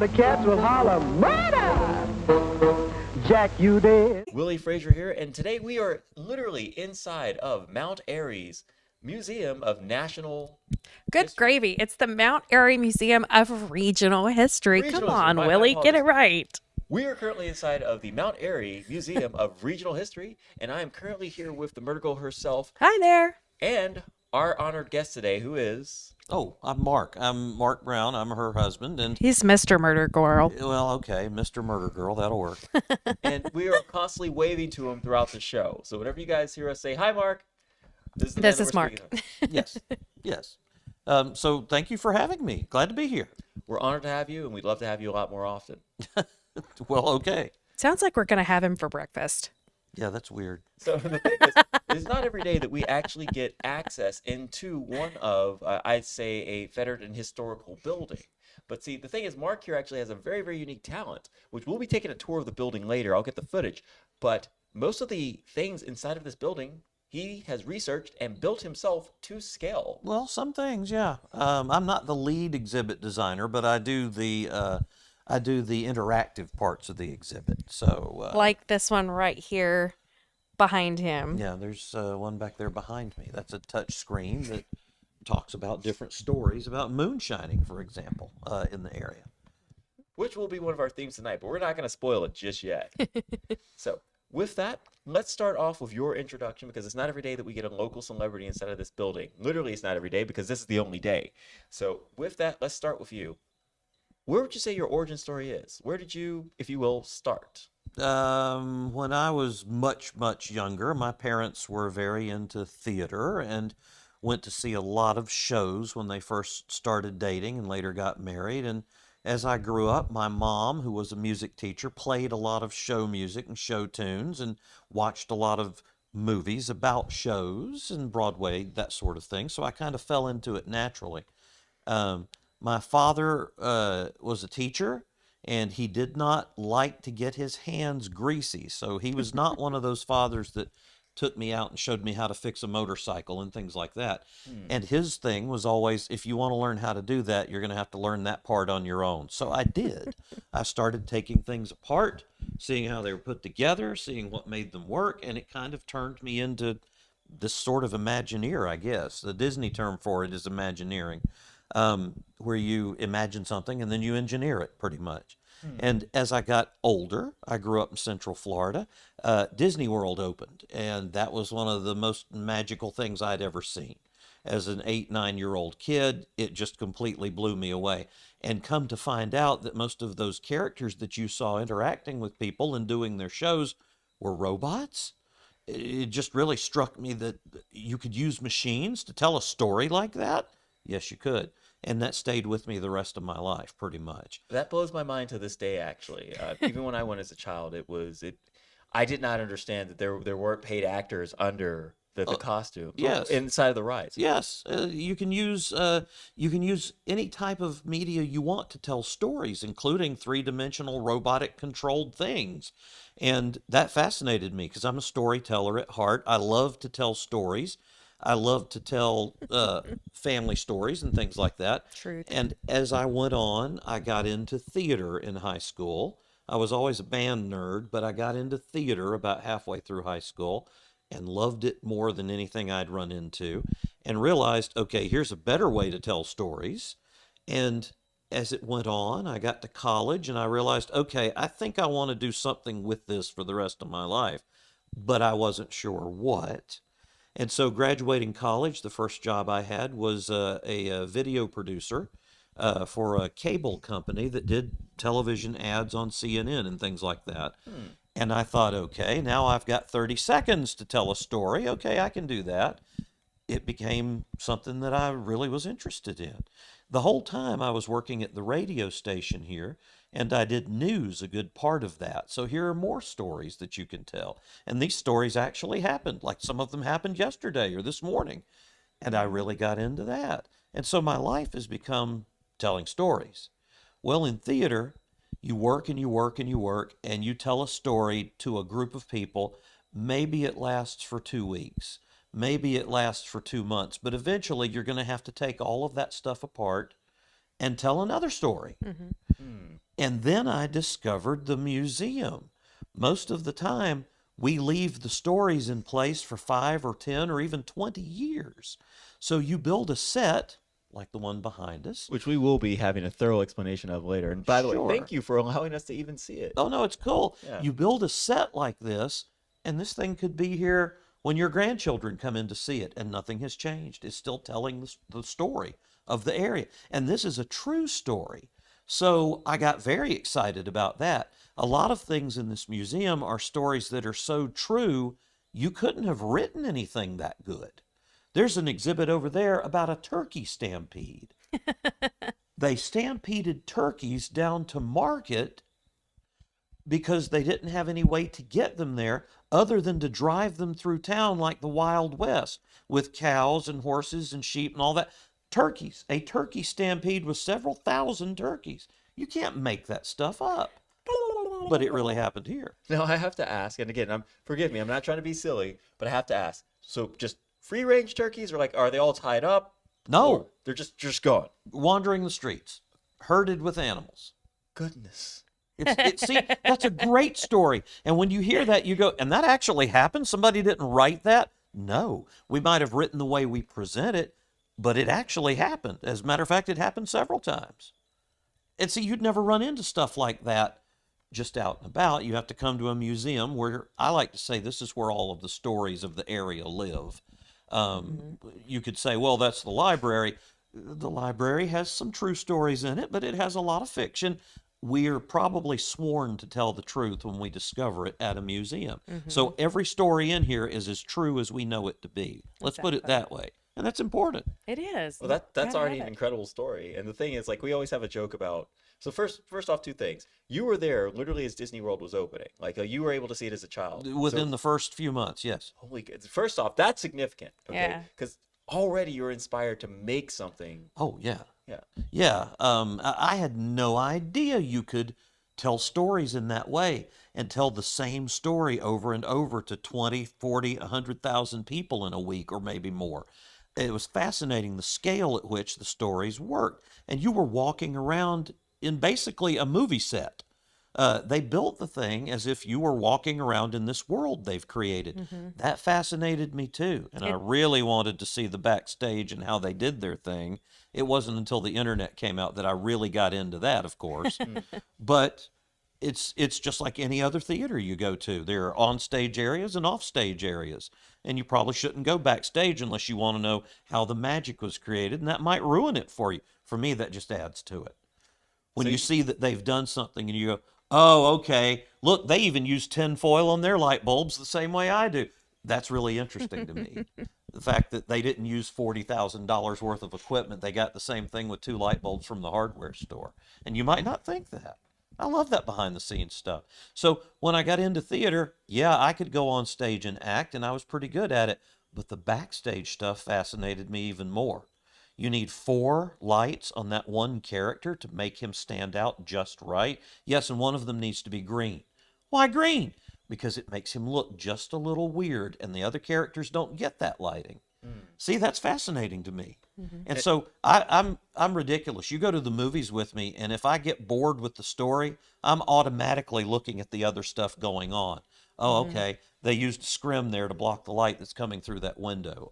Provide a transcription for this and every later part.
the cats will holler, murder! Jack, you dead? Willie Frazier here, and today we are literally inside of Mount Airy's Museum of National Good History. gravy. It's the Mount Airy Museum of Regional History. Regional Come History. on, My Willie, get it apologies. right. We are currently inside of the Mount Airy Museum of Regional History, and I am currently here with the murder girl herself Hi there. and our honored guest today, who is... Oh, I'm Mark. I'm Mark Brown. I'm her husband. And, He's Mr. Murder Girl. well, okay, Mr. Murder Girl. That'll work. And we are constantly waving to him throughout the show. So whenever you guys hear us say, "Hi, Mark," this is the man This that is we're Mark. speaking of. Yes, yes. So thank you for having me. Glad to be here. We're honored to have you, and we'd love to have you a lot more often. Well, okay. Sounds like we're going to have him for breakfast. Yeah, that's weird. So the thing is, it's not every day that we actually get access into one of, I'd say, a fettered and historical building. But see, the thing is, Mark here actually has a very, very unique talent, which we'll be taking a tour of the building later. I'll get the footage. But most of the things inside of this building, he has researched and built himself to scale. Well, some things, yeah. I'm not the lead exhibit designer, but I do the interactive parts of the exhibit. So Like this one right here behind him. yeah, there's one back there behind me. That's a touch screen that talks about different stories about moonshining, for example, in the area. Which will be one of our themes tonight, but we're not going to spoil it just yet. So, with that, let's start off with your introduction, because it's not every day that we get a local celebrity inside of this building. Literally, it's not every day, because this is the only day. So, with that, let's start with you. Where would you say your origin story is? Where did you, if you will, start? When I was much, much younger, my parents were very into theater and went to see a lot of shows when they first started dating and later got married. And as I grew up, my mom, who was a music teacher, played a lot of show music and show tunes and watched a lot of movies about shows and Broadway, that sort of thing. So I kind of fell into it naturally. My father was a teacher, and he did not like to get his hands greasy. So he was not one of those fathers that took me out and showed me how to fix a motorcycle and things like that. And his thing was always, if you want to learn how to do that, you're going to have to learn that part on your own. So I did. I started taking things apart, seeing how they were put together, seeing what made them work, and it kind of turned me into this sort of Imagineer, I guess. The Disney term for it is Imagineering, where you imagine something and then you engineer it pretty much. And as I got older, I grew up in Central Florida, Disney World opened, and that was one of the most magical things I'd ever seen. As an 8, 9-year-old kid, it just completely blew me away. And come to find out that most of those characters that you saw interacting with people and doing their shows were robots. It just really struck me that you could use machines to tell a story like that. Yes, you could. And that stayed with me the rest of my life, pretty much. That blows my mind to this day, actually. Even when I went as a child, I did not understand that there weren't paid actors under the costume. Yes. Inside of the rides. Yes, you can use any type of media you want to tell stories, including 3-dimensional robotic controlled things. And that fascinated me because I'm a storyteller at heart. I love to tell stories. I love to tell family stories and things like that. Truth. And as I went on, I got into theater in high school. I was always a band nerd, but I got into theater about halfway through high school and loved it more than anything I'd run into, and realized, okay, here's a better way to tell stories. And as it went on, I got to college and I realized, okay, I think I want to do something with this for the rest of my life, but I wasn't sure what. And so graduating college, the first job I had was a video producer for a cable company that did television ads on CNN and things like that. And I thought, okay, now I've got 30 seconds to tell a story. Okay, I can do that. It became something that I really was interested in. The whole time I was working at the radio station here, and I did news a good part of that. So here are more stories that you can tell. And these stories actually happened, like some of them happened yesterday or this morning. And I really got into that. And so my life has become telling stories. Well, in theater, you work and you work and you work, and you tell a story to a group of people. Maybe it lasts for 2 weeks. Maybe it lasts for 2 months. But eventually, you're going to have to take all of that stuff apart and tell another story. And then I discovered the museum. Most of the time, we leave the stories in place for 5 or 10 or even 20 years. So you build a set like the one behind us. Which we will be having a thorough explanation of later. And by the way, Sure. thank you for allowing us to even see it. Oh, no, it's cool. Yeah. You build a set like this, and this thing could be here when your grandchildren come in to see it, and nothing has changed. It's still telling the story of the area. And this is a true story. So I got very excited about that. A lot of things in this museum are stories that are so true, you couldn't have written anything that good. There's an exhibit over there about a turkey stampede. They stampeded turkeys down to market because they didn't have any way to get them there other than to drive them through town like the Wild West with cows and horses and sheep and all that. Turkeys. A turkey stampede with several thousand turkeys. You can't make that stuff up. But it really happened here. Now I have to ask, and again, forgive me, I'm not trying to be silly, but I have to ask. So just free range turkeys, or like, are they all tied up? No. Or they're just gone. Wandering the streets, herded with animals. Goodness. See, that's a great story. And when you hear that, you go, and that actually happened? Somebody didn't write that? No. We might have written the way we present it, but it actually happened. As a matter of fact, it happened several times. And see, you'd never run into stuff like that just out and about. You have to come to a museum where, I like to say, this is where all of the stories of the area live. You could say, well, that's the library. The library has some true stories in it, but it has a lot of fiction. We're probably sworn to tell the truth when we discover it at a museum. So every story in here is as true as we know it to be. Let's put it that way. And that's important. It is. Well, that's Gotta already have an it. incredible story. And the thing is, like, we always have a joke about. So first off, two things. You were there literally as Disney World was opening. Like, you were able to see it as a child. Within the first few months, yes. Holy good. First off, that's significant. Okay. Yeah. Because already you're inspired to make something. Oh, yeah. Yeah. Yeah. I had no idea you could tell stories in that way and tell the same story over and over to 20, 40, 100,000 people in a week or maybe more. It was fascinating the scale at which the stories worked. And you were walking around in basically a movie set. They built the thing as if you were walking around in this world they've created. That fascinated me too. And I really wanted to see the backstage and how they did their thing. It wasn't until the internet came out that I really got into that, of course. But it's just like any other theater you go to. There are on-stage areas and off-stage areas. And you probably shouldn't go backstage unless you want to know how the magic was created. And that might ruin it for you. For me, that just adds to it. When you see that they've done something and you go, oh, okay, look, they even use tin foil on their light bulbs the same way I do. That's really interesting to me. The fact that they didn't use $40,000 worth of equipment. They got the same thing with 2 light bulbs from the hardware store. And you might not think that. I love that behind the scenes stuff. So when I got into theater, yeah, I could go on stage and act, and I was pretty good at it. But the backstage stuff fascinated me even more. You need 4 lights on that one character to make him stand out just right. Yes, and one of them needs to be green. Why green? Because it makes him look just a little weird, and the other characters don't get that lighting. See, that's fascinating to me. And so I'm ridiculous. You go to the movies with me, and if I get bored with the story, I'm automatically looking at the other stuff going on. Oh, okay. They used a scrim there to block the light that's coming through that window.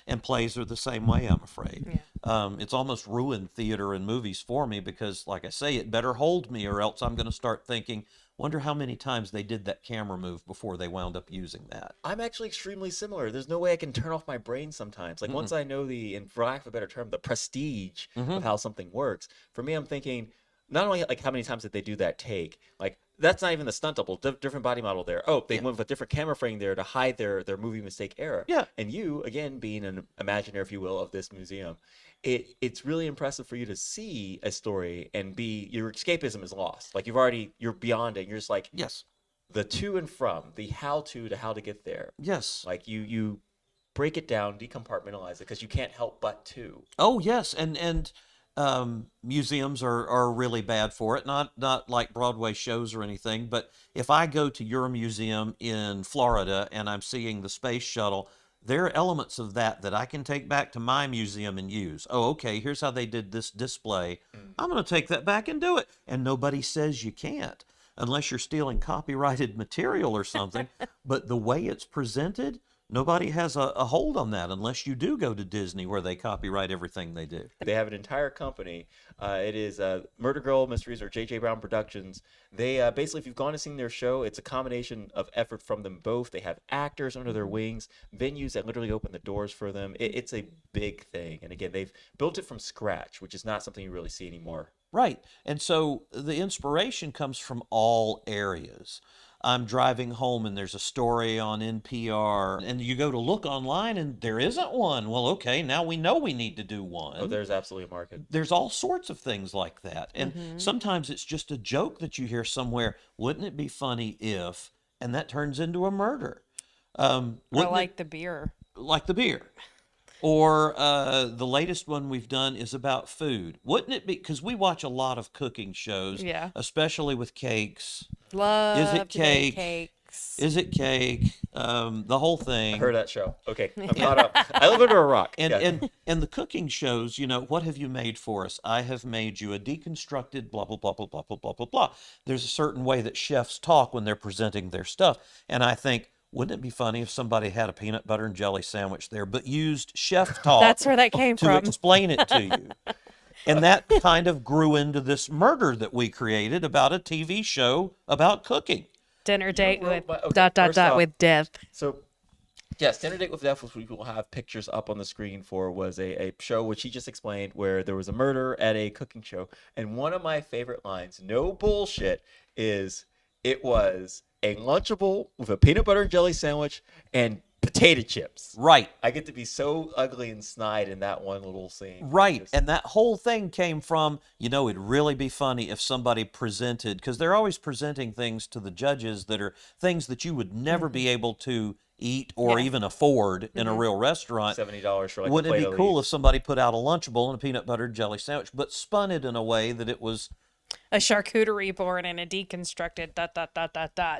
And plays are the same way, I'm afraid. It's almost ruined theater and movies for me because, like I say, it better hold me or else I'm going to start thinking, wonder how many times they did that camera move before they wound up using that. I'm actually extremely similar. There's no way I can turn off my brain sometimes. Like, once I know and for lack of a better term, the prestige of how something works, for me, I'm thinking, not only like how many times did they do that take, like that's not even the stunt double, different body model there. Oh, they went with a different camera frame there to hide their movie mistake error. Yeah. And you, again, being an Imagineer, if you will, of this museum, it's really impressive for you to see a story and your escapism is lost. Like you're beyond it. And you're just like, Yes. The to and from, the how to get there. Yes. Like you break it down, decompartmentalize it, because you can't help but to. Oh, yes. And museums are really bad for it. Not like Broadway shows or anything, but if I go to your museum in Florida and I'm seeing the space shuttle, there are elements of that that I can take back to my museum and use. Oh, okay, here's how they did this display. I'm going to take that back and do it. And nobody says you can't unless you're stealing copyrighted material or something. But the way it's presented, nobody has a hold on that unless you do go to Disney where they copyright everything they do. They have an entire company. It is Murder Girl Mysteries or J.J. Brown Productions. They basically, if you've gone to see their show, it's a combination of effort from them both. They have actors under their wings, venues that literally open the doors for them. It's a big thing. And again, they've built it from scratch, which is not something you really see anymore. Right. And so the inspiration comes from all areas. I'm driving home and there's a story on NPR, and you go to look online and there isn't one. Well, okay, now we know we need to do one. Oh, there's absolutely a market. There's all sorts of things like that. And sometimes it's just a joke that you hear somewhere. Wouldn't it be funny if, and that turns into a murder. Or Wouldn't like it- the beer. like the beer. Or the latest one we've done is about food. Wouldn't it be, because we watch a lot of cooking shows, Yeah. especially with cakes. Love Is it to bake cake? cakes. Is it cake? The whole thing. I heard that show. Okay, I'm caught up. I live under a rock. And, Yeah. and the cooking shows, what have you made for us? I have made you a deconstructed blah, blah, blah, blah, blah, blah, blah, blah, blah. There's a certain way that chefs talk when they're presenting their stuff. And I think, wouldn't it be funny if somebody had a peanut butter and jelly sandwich there, but used chef talk That's where that came to from. explain it to you? And that kind of grew into this murder that we created about a TV show about cooking. Dinner date wrote with my- okay, first off- with death. So, yes, Dinner Date with Death, which we will have pictures up on the screen for, was a show which he just explained where there was a murder at a cooking show. And one of my favorite lines, no bullshit, is it was a Lunchable with a peanut butter and jelly sandwich and potato chips. Right. I get to be so ugly and snide in that one little scene. Right. Just- And that whole thing came from, it'd really be funny if somebody presented, because they're always presenting things to the judges that are things that you would never be able to eat or Yeah. even afford in a real restaurant. $70 for like Wouldn't a it plate be of cool these. if somebody put out a Lunchable and a peanut butter and jelly sandwich, but spun it in a way that it was A charcuterie board and a deconstructed ...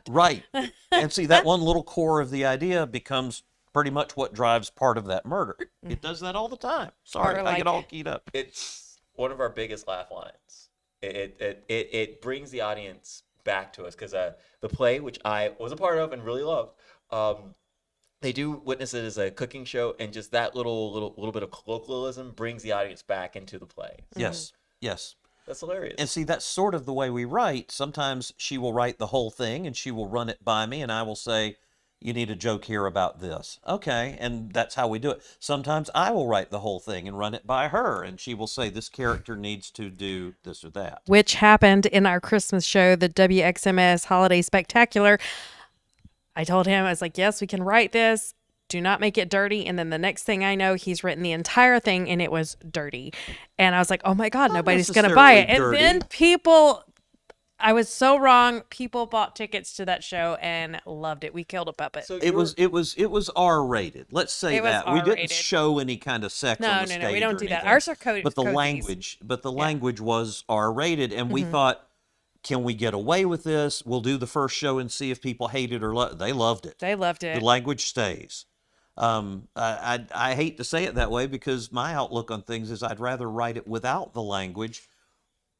right? And see, that one little core of the idea becomes pretty much what drives part of that murder. It does that all the time. Sorry, Or I like- get all keyed up. It's one of our biggest laugh lines. It brings the audience back to us because the play, which I was a part of and really loved, they do witness it as a cooking show, and just that little bit of colloquialism brings the audience back into the play. Yes, yes. That's hilarious. And see, that's sort of the way we write. Sometimes she will write the whole thing and she will run it by me, and I will say, you need a joke here about this. Okay, and that's how we do it. Sometimes I will write the whole thing and run it by her, and she will say, this character needs to do this or that. Which happened in our Christmas show, the WXMS Holiday Spectacular. I told him, I was like, yes, we can write this. Do not make it dirty. And then the next thing I know, he's written the entire thing and it was dirty. And I was like, oh my God, Not nobody's going to buy it. And necessarily then dirty. people, I was so wrong. People bought tickets to that show and loved it. We killed a puppet. So It was R-rated. Let's say It was that. We didn't R-rated. show any kind of sex No, on the no, stage no, we don't or do that. anything. Ours are code. But the code language, language was R-rated, and we thought, can we get away with this? We'll do the first show and see if people hate it or they loved it. They loved it. The language stays. I hate to say it that way because my outlook on things is I'd rather write it without the language.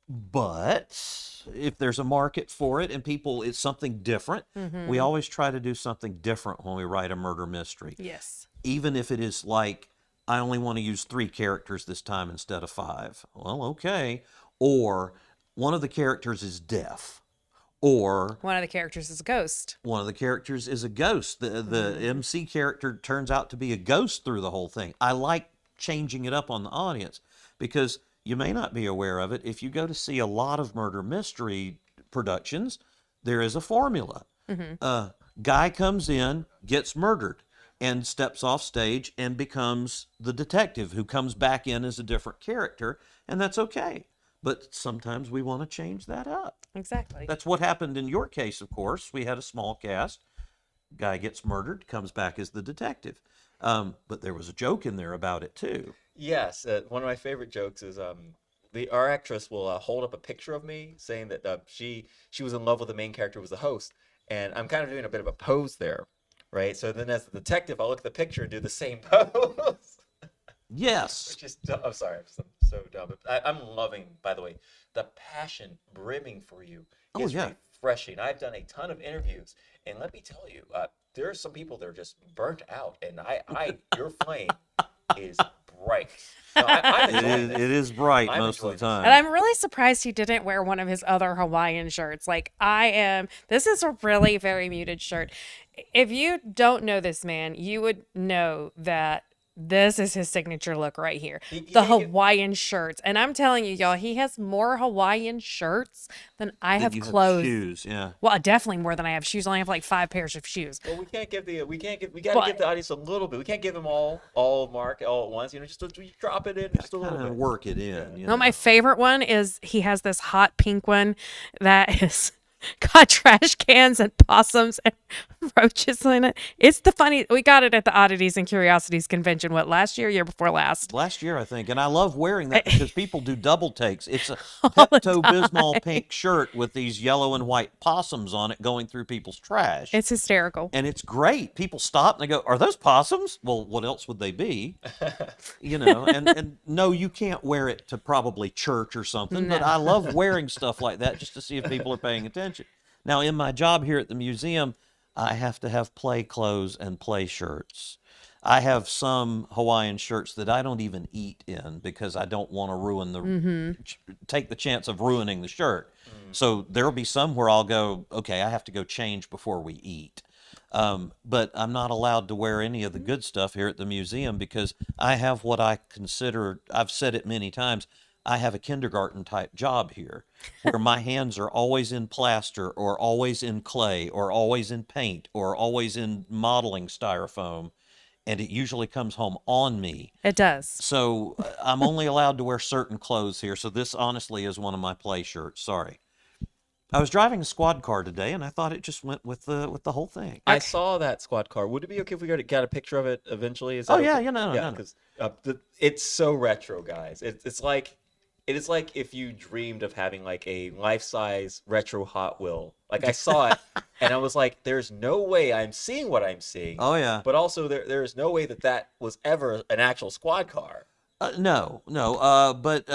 But if there's a market for it and it's something different, we always try to do something different when we write a murder mystery. Yes. Even if it is like, I only want to use 3 characters this time instead of 5. Well, okay. Or one of the characters is deaf. Or One of the characters is a ghost. one of the characters is a ghost. The MC character turns out to be a ghost through the whole thing. I like changing it up on the audience because you may not be aware of it. If you go to see a lot of murder mystery productions, there is a formula. Guy comes in, gets murdered, and steps off stage and becomes the detective who comes back in as a different character, and that's okay. But sometimes we want to change that up. Exactly. That's what happened in your case, of course. We had a small cast. Guy gets murdered, comes back as the detective. But there was a joke in there about it, too. Yes, one of my favorite jokes is our actress will hold up a picture of me saying that she was in love with the main character who was the host, and I'm kind of doing a bit of a pose there, right? So then as the detective, I'll look at the picture and do the same pose. Yes. Which is, I'm sorry, I'm so dumb. I'm loving, by the way, the passion brimming for you Oh, is yeah. refreshing. I've done a ton of interviews, and let me tell you, there are some people that are just burnt out, and your flame is bright. No, I'm enjoying It this. is bright I'm most of the enjoying this. And time. I'm really surprised he didn't wear one of his other Hawaiian shirts. Like, I am, this is a really very muted shirt. If you don't know this man, you would know that this is his signature look right here. He The can't get- Hawaiian shirts. And I'm telling you, y'all, he has more Hawaiian shirts than I have You have clothes. shoes, yeah. Well, definitely more than I have shoes. I only have like 5 pairs of shoes. Well, we gotta give But- the audience a little bit. We can't give them all Mark all at once. Just drop it in just a little Kind of bit. work it in. You No, my know. favorite one is he has this hot pink one that is got trash cans and possums and roaches in it. It's the funny. We got it at the Oddities and Curiosities convention. What, last year before last? Last year, I think, and I love wearing that because people do double takes. It's a All the Pepto Bismol pink shirt with these yellow and white possums on it going through people's trash. It's hysterical. And it's great. People stop and they go, "Are those possums?" Well, what else would they be? You know, and no, you can't wear it to probably church or something, but No. I love wearing stuff like that just to see if people are paying attention. Now, in my job here at the museum, I have to have play clothes and play shirts. I have some Hawaiian shirts that I don't even eat in because I don't want to ruin take the chance of ruining the shirt. So there'll be some where I'll go, okay, I have to go change before we eat. But I'm not allowed to wear any of the good stuff here at the museum because I have what I consider, I've said it many times, I have a kindergarten type job here where my hands are always in plaster or always in clay or always in paint or always in modeling styrofoam. And it usually comes home on me. It does. So I'm only allowed to wear certain clothes here. So this honestly is one of my play shirts. Sorry. I was driving a squad car today, and I thought it just went with the whole thing. I saw that squad car. Would it be okay if we got a picture of it eventually? Is that Oh yeah, okay? yeah, no, no. Because it's so retro, guys. It's like it is like if you dreamed of having like a life-size retro Hot Wheel. Like I saw it, and I was like, "There's no way I'm seeing what I'm seeing." Oh yeah. But also, there is no way that was ever an actual squad car. No. But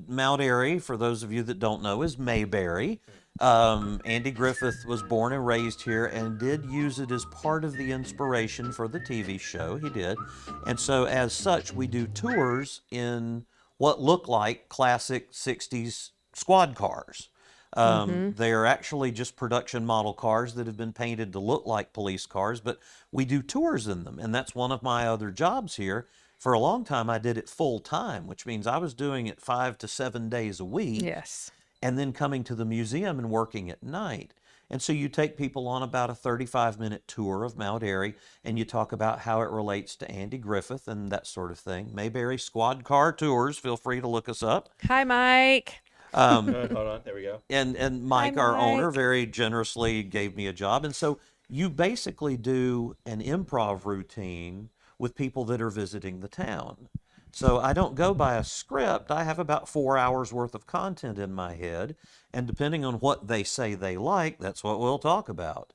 Mount Airy, for those of you that don't know, is Mayberry. Andy Griffith was born and raised here and did use it as part of the inspiration for the TV show. He did. And so, as such, we do tours in what look like classic 60s squad cars. They are actually just production model cars that have been painted to look like police cars, but we do tours in them. And that's one of my other jobs here. For a long time, I did it full time, which means I was doing it 5 to 7 days a week. Yes. And then coming to the museum and working at night. And so you take people on about a 35-minute tour of Mount Airy, and you talk about how it relates to Andy Griffith and that sort of thing. Mayberry Squad Car Tours, feel free to look us up. Hi, Mike. Hold on, there we go. And Mike, our Mike. owner, very generously gave me a job. And so you basically do an improv routine with people that are visiting the town. So I don't go by a script. I have about 4 hours worth of content in my head. And depending on what they say they like, that's what we'll talk about.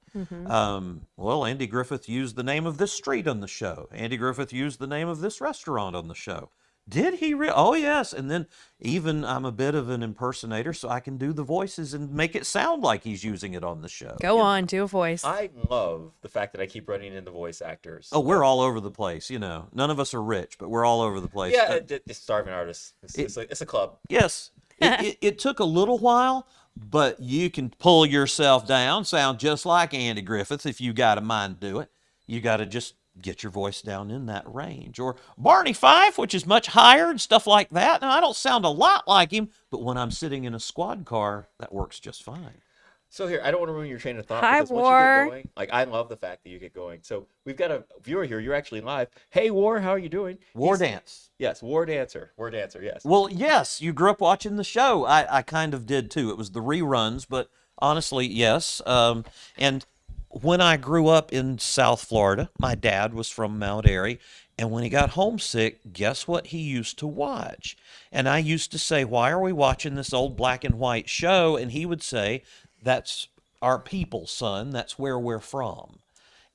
Well, Andy Griffith used the name of this street on the show. Andy Griffith used the name of this restaurant on the show. Did he? Oh, yes. And then even I'm a bit of an impersonator, so I can do the voices and make it sound like he's using it on the show. Go on, do a voice. I love the fact that I keep running into voice actors. Oh, we're all over the place, you know. None of us are rich, but we're all over the place. Yeah, it's starving artists. It's a club. Yes. It took a little while, but you can pull yourself down, sound just like Andy Griffith if you got a mind to do it. You got to just get your voice down in that range. Or Barney Fife, which is much higher and stuff like that. Now, I don't sound a lot like him, but when I'm sitting in a squad car, that works just fine. So here, I don't want to ruin your train of thought Hi, because once War. you get going, like I love the fact that you get going. So we've got a viewer here. You're actually live. Hey, War, how are you doing? War He's- dance. Yes, War Dancer. War Dancer. Yes. Well, yes, you grew up watching the show. I kind of did too. It was the reruns, but honestly, yes. And when I grew up in South Florida, my dad was from Mount Airy, and when he got homesick, guess what he used to watch? And I used to say, "Why are we watching this old black and white show?" And he would say, "That's our people, son. That's where we're from."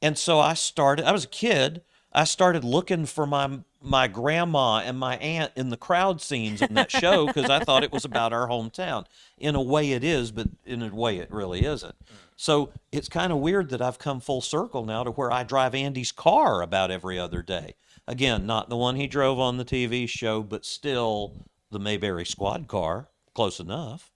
And so I was a kid. I started looking for my grandma and my aunt in the crowd scenes in that show because I thought it was about our hometown. In a way it is, but in a way it really isn't. So it's kind of weird that I've come full circle now to where I drive Andy's car about every other day. Again, not the one he drove on the TV show, but still the Mayberry squad car. Close enough.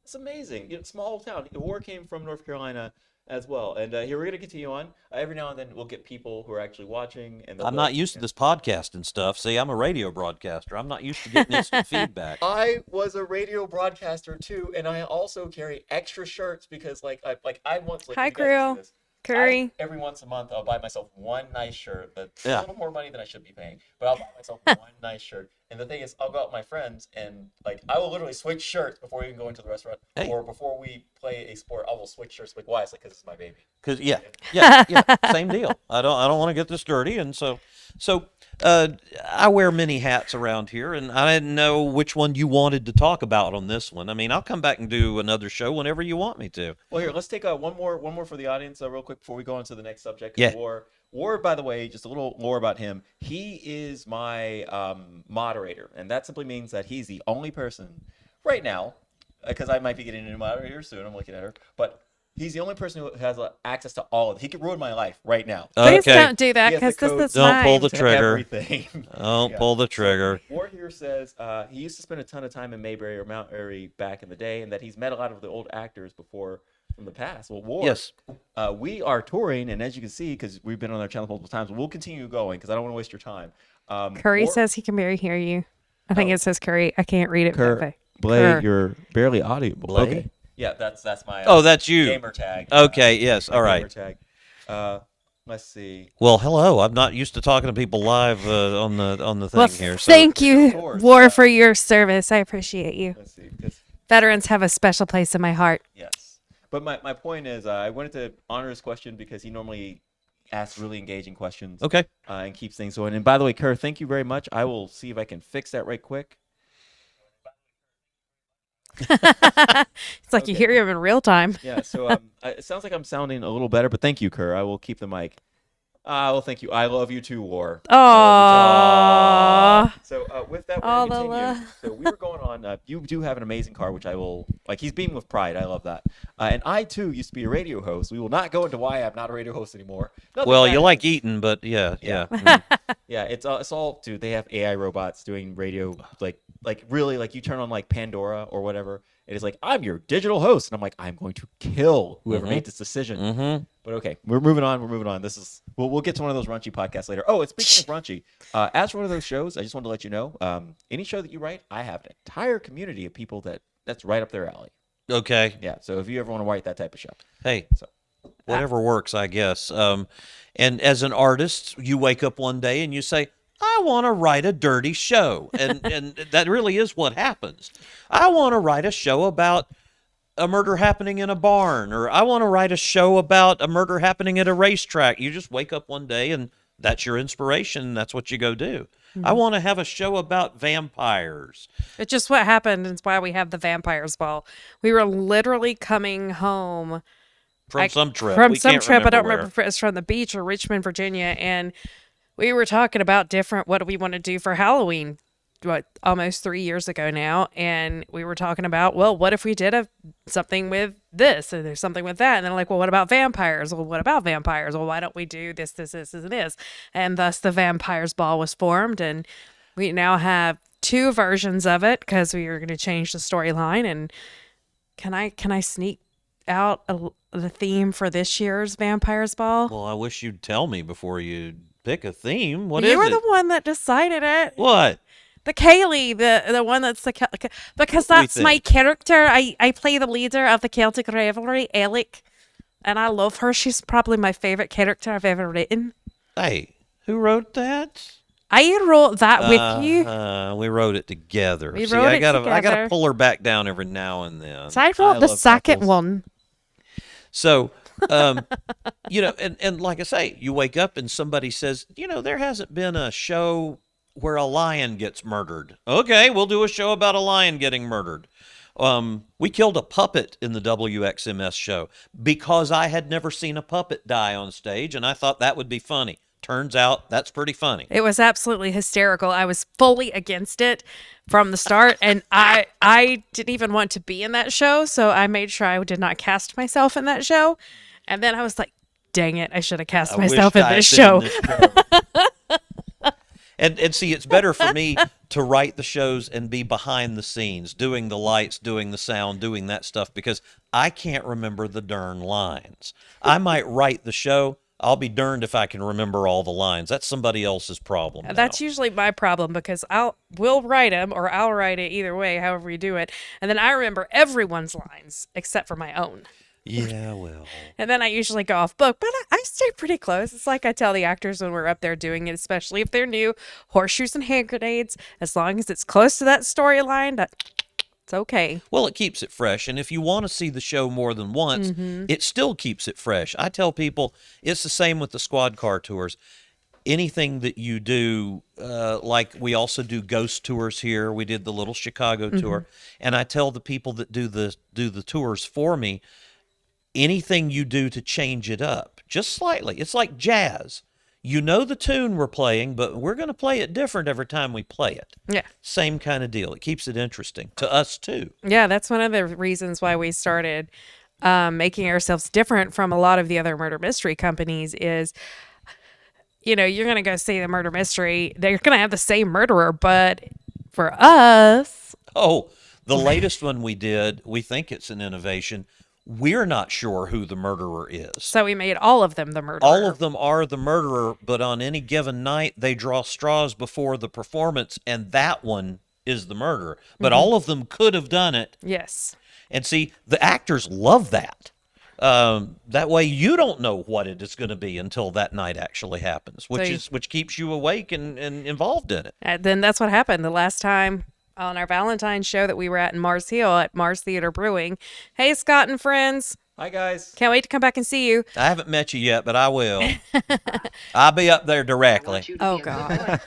It's amazing. Small town. War came from North Carolina as well. And here we're going to continue on. Every now and then we'll get people who are actually watching. And I'm not used to this podcast and stuff. See, I'm a radio broadcaster. I'm not used to getting instant feedback. I was a radio broadcaster too, and I also carry extra shirts because, I once. Hi, you guys see Crew. this. Curry. Every once a month, I'll buy myself one nice shirt that's Yeah. a little more money than I should be paying, but I'll buy myself one nice shirt. And the thing is, I'll go out with my friends, and I will literally switch shirts before we even go into the restaurant, Hey. or before we play a sport. I will switch shirts. Why? It's because it's my baby. Because yeah, same deal. I don't want to get this dirty, and so I wear many hats around here, and I didn't know which one you wanted to talk about on this one. I mean, I'll come back and do another show whenever you want me to. Well, here, let's take one more for the audience, real quick, before we go on to the next subject. Yeah. War, by the way, just a little more about him. He is my moderator, and that simply means that he's the only person right now, because I might be getting a new moderator soon. I'm looking at her, but he's the only person who has access to all of it. He could ruin my life right now. Please Okay. don't do that He has because the this is codes. Don't pull mine. the trigger. Everything. Don't Yeah. pull the trigger. War here says he used to spend a ton of time in Mayberry or Mount Airy back in the day, and that he's met a lot of the old actors before from the past. Well, War, Yes. we are touring, and as you can see, because we've been on our channel multiple times, we'll continue going because I don't want to waste your time. Curry War- says he can barely hear you. I think it says Curry. I can't read it. Cur- but Cur. you're barely audible. Blay? Okay. Yeah, that's my Oh, that's you. gamer tag. Okay. Yes. My All gamer right. tag. Let's see. Well, hello. I'm not used to talking to people live on the thing Well, here. So thank you, Of course, War, yeah. for your service. I appreciate you. Let's see. 'Cause- Veterans have a special place in my heart. yes. But my point is, I wanted to honor his question because he normally asks really engaging questions. okay. And keeps things going. And by the way, Kerr, thank you very much. I will see if I can fix that right quick. It's like you Okay. hear him in real time. Yeah, so it sounds like I'm sounding a little better, but thank you, Kerr. I will keep the mic. Well, thank you. I love you too, War. Aww. So with that, we're All going to the continue. love. So we were going on. You do have an amazing car, which I will like. He's beaming with pride. I love that. And I too used to be a radio host. We will not go into why I'm not a radio host anymore. Nothing Well, bad. you like eating, but yeah. Yeah, it's all. Dude, they have AI robots doing radio, like really, like you turn on like Pandora or whatever. It is like, I'm your digital host, and I'm like, I'm going to kill whoever made this decision. Mm-hmm. But okay, we're moving on. We're moving on. We'll get to one of those raunchy podcasts later. Oh, and speaking of raunchy, as for one of those shows, I just wanted to let you know, any show that you write, I have an entire community of people that's right up their alley. Okay. Yeah. So if you ever want to write that type of show, Hey, So- whatever works, I guess. And as an artist, you wake up one day and you say, I want to write a dirty show. And that really is what happens. I want to write a show about a murder happening in a barn, or I want to write a show about a murder happening at a racetrack. You just wake up one day and that's your inspiration. That's what you go do. I want to have a show about vampires. It's just what happened. It's why we have the Vampires Ball. We were literally coming home From some trip. From We some can't trip. I don't where. remember if it was from the beach or Richmond, Virginia. And we were talking about what do we want to do for Halloween, almost 3 years ago now. And we were talking about, well, what if we did something with this and there's something with that? And then like, well, what about vampires? Well, what about vampires? Well, why don't we do this, and this? And thus the Vampires Ball was formed. And we now have 2 versions of it because we are going to change the storyline. And can I sneak out the theme for this year's Vampires Ball? Well, I wish you'd tell me before you pick a theme. What is You were it? the one that decided it. What? The Kaylee, the one that's because that's my think? character. I play the leader of the Celtic Revelry, Alec, and I love her. She's probably my favorite character I've ever written. Hey, who wrote that? I wrote that with you. We wrote it together. We See, wrote I it gotta together. pull her back down every now and then. So I wrote the love second couples. one. So, and like I say, you wake up and somebody says, there hasn't been a show where a lion gets murdered. Okay, we'll do a show about a lion getting murdered. We killed a puppet in the WXMS show because I had never seen a puppet die on stage, and I thought that would be funny. Turns out that's pretty funny. It was absolutely hysterical. I was fully against it from the start, and I didn't even want to be in that show, so I made sure I did not cast myself in that show. And then I was like, dang it, I should have cast myself in this show. And see, it's better for me to write the shows and be behind the scenes, doing the lights, doing the sound, doing that stuff, because I can't remember the darn lines. I might write the show. I'll be darned if I can remember all the lines. That's somebody else's problem. That's usually my problem, because we'll write them, or I'll write it, either way, however you do it, and then I remember everyone's lines except for my own. Yeah, well. And then I usually go off book, but I stay pretty close. It's like I tell the actors when we're up there doing it, especially if they're new, horseshoes and hand grenades, as long as it's close to that storyline, it's okay. Well, it keeps it fresh. And if you want to see the show more than once, it still keeps it fresh. I tell people it's the same with the squad car tours. Anything that you do, like we also do ghost tours here. We did the little Chicago tour. And I tell the people that do the tours for me, anything you do to change it up, just slightly. It's like jazz. You know the tune we're playing, but we're going to play it different every time we play it. Yeah. Same kind of deal. It keeps it interesting to us, too. Yeah, that's one of the reasons why we started making ourselves different from a lot of the other murder mystery companies is, you're going to go see the murder mystery. They're going to have the same murderer, but for us... Oh, the latest one we did, we think it's an innovation. We're not sure who the murderer is. So we made all of them the murderer. All of them are the murderer, but on any given night, they draw straws before the performance, and that one is the murderer. But all of them could have done it. Yes. And see, the actors love that. That way you don't know what it is going to be until that night actually happens, which keeps you awake and involved in it. And then that's what happened the last time on our Valentine's show that we were at in Mars Hill at Mars Theater Brewing. Hey, Scott and friends. Hi, guys. Can't wait to come back and see you. I haven't met you yet, but I will. I'll be up there directly. Oh, God.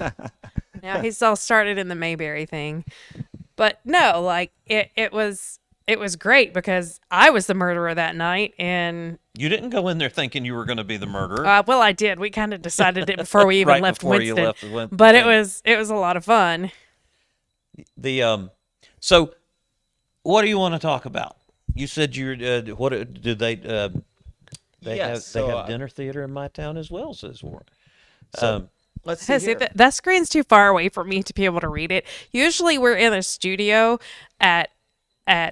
Now he's all started in the Mayberry thing. But no, like, it was great because I was the murderer that night, and... You didn't go in there thinking you were going to be the murderer. Well, I did. We kind of decided it before we even Right left before you Winston. left But it was a lot of fun. So what do you want to talk about? You said you're what do they Yes, have dinner theater in my town as well, says Warren. Let's see here. That screen's too far away for me to be able to read it. Usually we're in a studio at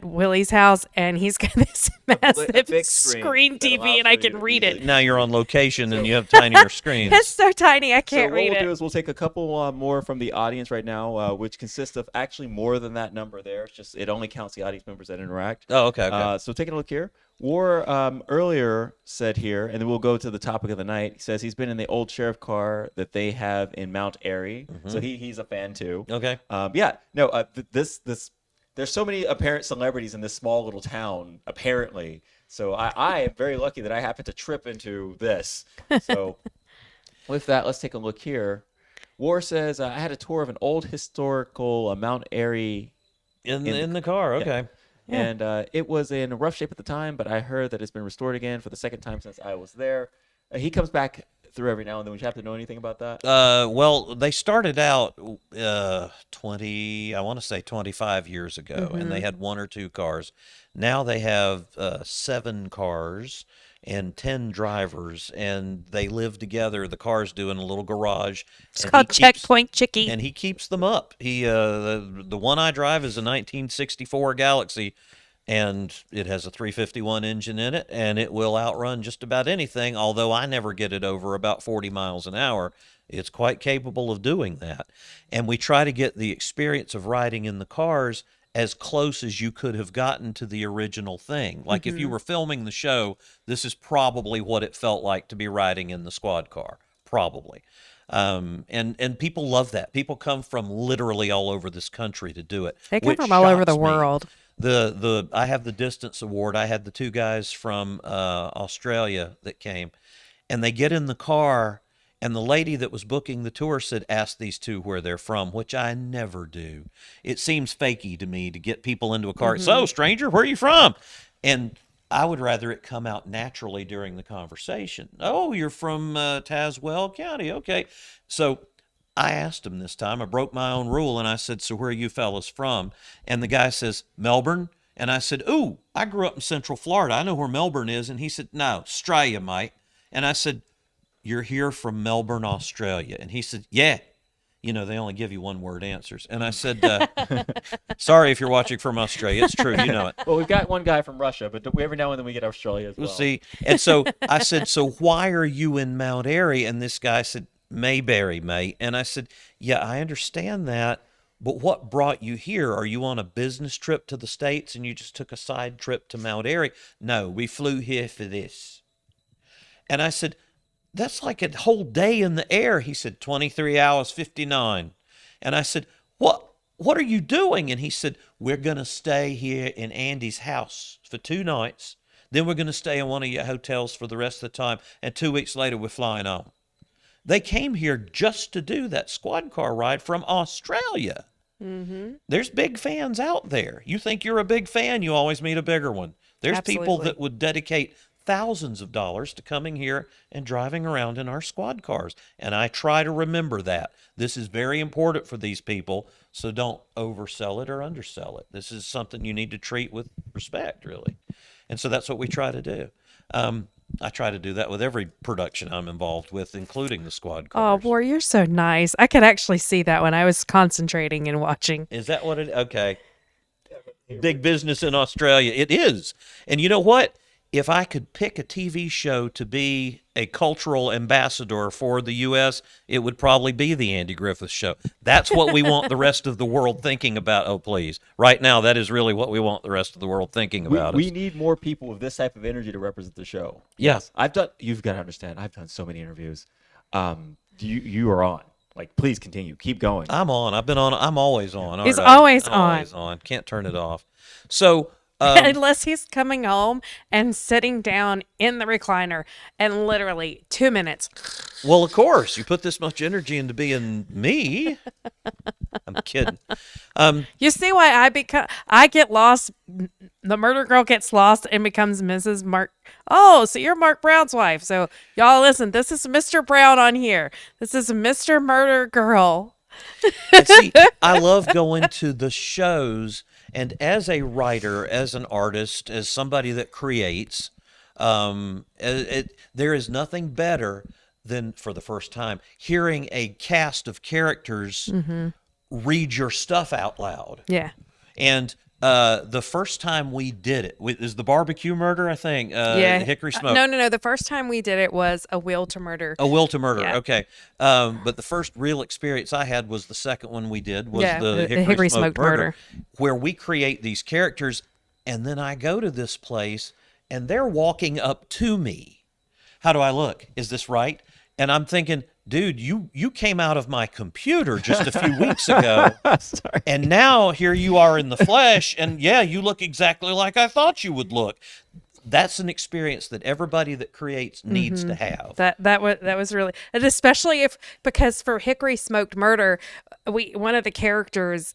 Willie's house, and he's got this massive big screen screen that TV, allows and I for you can to read easily- it. Now you're on location and you have tinier screens. It's so tiny I can't So read what we'll it. do is we'll take a couple more from the audience right now, which consists of actually more than that number there. It's just it only counts the audience members that interact. Oh, okay. So taking a look here. War earlier said here, and then we'll go to the topic of the night. He says he's been in the old sheriff car that they have in Mount Airy, so he's a fan too. Okay. There's so many apparent celebrities in this small little town, apparently. So I am very lucky that I happened to trip into this. So with that, let's take a look here. War says, I had a tour of an old historical Mount Airy. In the car, okay. Yeah. And it was in rough shape at the time, but I heard that it's been restored again for the second time since I was there. He comes back through every now and then. Would you happen to know anything about that? Well, they started out 25 years ago, and they had one or two cars. Now they have 7 cars and 10 drivers, and they live together. The cars do in a little garage. It's called Checkpoint Chicky. And he keeps them up. He the one I drive is a 1964 Galaxy, and it has a 351 engine in it, and it will outrun just about anything, although I never get it over about 40 miles an hour. It's quite capable of doing that. And we try to get the experience of riding in the cars as close as you could have gotten to the original thing. Like if you were filming the show, this is probably what it felt like to be riding in the squad car, probably. And people love that. People come from literally all over this country to do it. They come which from all over the shocks me. world. I have the distance award. I had the 2 guys from Australia that came, and they get in the car And the lady that was booking the tour said, ask these two where they're from, which I never do. It seems fakey to me to get people into a car. So, stranger, where are you from? And I would rather it come out naturally during the conversation. Oh, you're from Tazewell County. Okay. So I asked him this time. I broke my own rule, and I said, so where are you fellas from? And the guy says, Melbourne. And I said, ooh, I grew up in Central Florida. I know where Melbourne is. And he said, no, Australia, mate. And I said, you're here from Melbourne, Australia. And he said, yeah. You know, they only give you one-word answers. And I said, sorry if you're watching from Australia. It's true. You know it. Well, we've got one guy from Russia, but every now and then we get Australia as well. We'll see. And so I said, so why are you in Mount Airy? And this guy said, Mayberry, mate. And I said, yeah, I understand that. But what brought you here? Are you on a business trip to the States and you just took a side trip to Mount Airy? No, we flew here for this. And I said, that's like a whole day in the air. He said, 23 hours, 59. And I said, what are you doing? And he said, we're going to stay here in Andy's house for 2 nights. Then we're going to stay in one of your hotels for the rest of the time. And 2 weeks later, we're flying on. They came here just to do that squad car ride from Australia. Mm-hmm. There's big fans out there. You think you're a big fan, you always meet a bigger one. There's people that would dedicate thousands of dollars to coming here and driving around in our squad cars. And I try to remember that. This is very important for these people, so don't oversell it or undersell it. This is something you need to treat with respect, really. And so that's what we try to do. I try to do that with every production I'm involved with, including the squad cars. Oh, boy, you're so nice. I could actually see that when I was concentrating and watching. Is that what it? Okay. Big business in Australia. It is. And you know what? If I could pick a TV show to be a cultural ambassador for the U.S., it would probably be the Andy Griffith Show. That's what we want the rest of the world thinking about. Oh, please. Right now, that is really what we want the rest of the world thinking about. We need more people with this type of energy to represent the show. Yes. You've got to understand, I've done so many interviews. You are on. Like, please continue. Keep going. I'm on. I've been on. I'm always on. He's always on. Always on. Can't turn it off. So... unless he's coming home and sitting down in the recliner and literally 2 minutes. Well, of course, you put this much energy into being me. I'm kidding. You see why I get lost. The murder girl gets lost and becomes Mrs. Mark. Oh, so you're Mark Brown's wife. So y'all listen, this is Mr. Brown on here. This is Mr. Murder Girl. And see, I love going to the shows. And as a writer, as an artist, as somebody that creates, there is nothing better than, for the first time, hearing a cast of characters read your stuff out loud. Yeah. And the first time we did it, is the barbecue murder, I think? Yeah. Hickory Smoke. No. The first time we did it was A Will to Murder. A Will to Murder, Yeah. okay. But the first real experience I had was the second one we did, was the Hickory Smoke Murder, where we create these characters, and then I go to this place, and they're walking up to me. How do I look? Is this right? And I'm thinking, dude, you came out of my computer just a few weeks ago, and now here you are in the flesh, and yeah, you look exactly like I thought you would look. That's an experience that everybody that creates needs to have. That was really, and especially because for Hickory Smoked Murder, one of the characters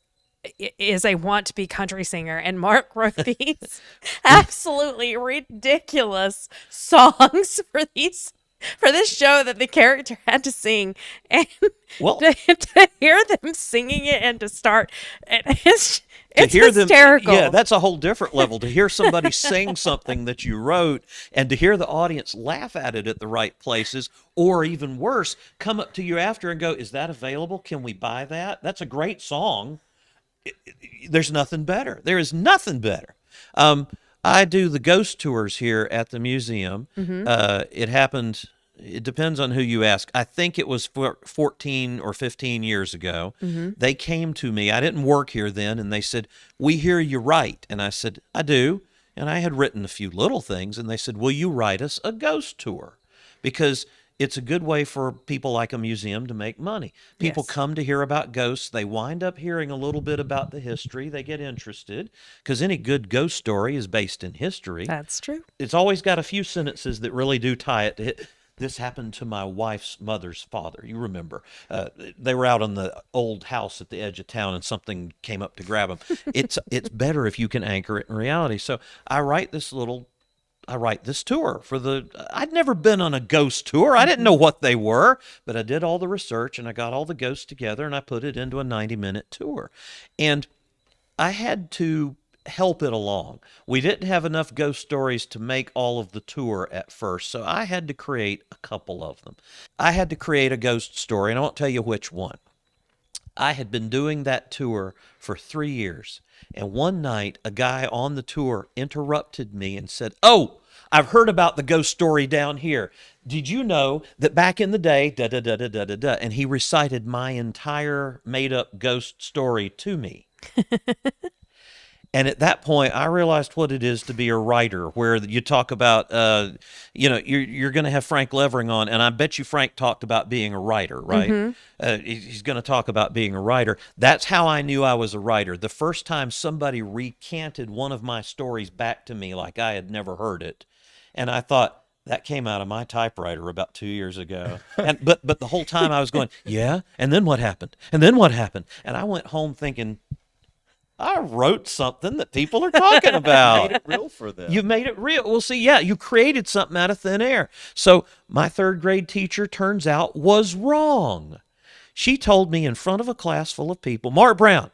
is a want-to-be country singer, and Mark wrote these absolutely ridiculous songs for this show that the character had to sing, and to hear them singing it and to start, it's hysterical. Yeah, that's a whole different level. To hear somebody sing something that you wrote, and to hear the audience laugh at it at the right places, or even worse, come up to you after and go, "Is that available? Can we buy that? That's a great song." There's nothing better. There is nothing better. I do the ghost tours here at the museum. It happened, it depends on who you ask. I think it was 14 or 15 years ago. They came to me. I didn't work here then, and they said, "We hear you write." And I said, "I do." And I had written a few little things, and they said, "Will you write us a ghost tour?" Because it's a good way for people like a museum to make money. People come to hear about ghosts. They wind up hearing a little bit about the history. They get interested, because any good ghost story is based in history. That's true. It's always got a few sentences that really do tie it to This happened to my wife's mother's father. You remember. They were out on the old house at the edge of town and something came up to grab them. It's better if you can anchor it in reality. So I write this tour for I'd never been on a ghost tour. I didn't know what they were, but I did all the research and I got all the ghosts together and I put it into a 90-minute tour. And I had to help it along. We didn't have enough ghost stories to make all of the tour at first, so I had to create a couple of them. I had to create a ghost story, and I won't tell you which one. I had been doing that tour for 3 years, and one night a guy on the tour interrupted me and said, "Oh, I've heard about the ghost story down here. Did you know that back in the day, da-da-da-da-da-da-da," and he recited my entire made-up ghost story to me. And at that point, I realized what it is to be a writer, where you talk about, you're going to have Frank Levering on, and I bet you Frank talked about being a writer, right? He's going to talk about being a writer. That's how I knew I was a writer. The first time somebody recanted one of my stories back to me like I had never heard it, and I thought, that came out of my typewriter about 2 years ago. But the whole time I was going, yeah, and then what happened? And then what happened? And I went home thinking, I wrote something that people are talking about. You made it real for them. You made it real. Well, see, yeah, you created something out of thin air. So my third grade teacher, turns out, was wrong. She told me in front of a class full of people, "Mark Brown,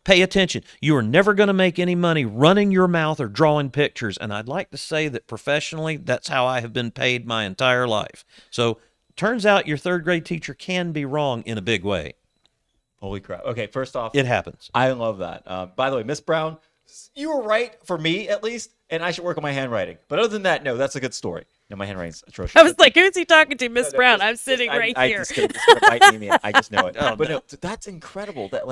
pay attention. You are never going to make any money running your mouth or drawing pictures." And I'd like to say that professionally, that's how I have been paid my entire life. So turns out your third grade teacher can be wrong in a big way. Holy crap. Okay, first off, it happens. I love that. By the way, Miss Brown, you were right, for me at least, and I should work on my handwriting. But other than that, no, that's a good story. No, my handwriting's atrocious. I was like, who's he talking to? Miss Brown. I'm sitting right here. It's gonna bite me. I just know it. But no, that's incredible. That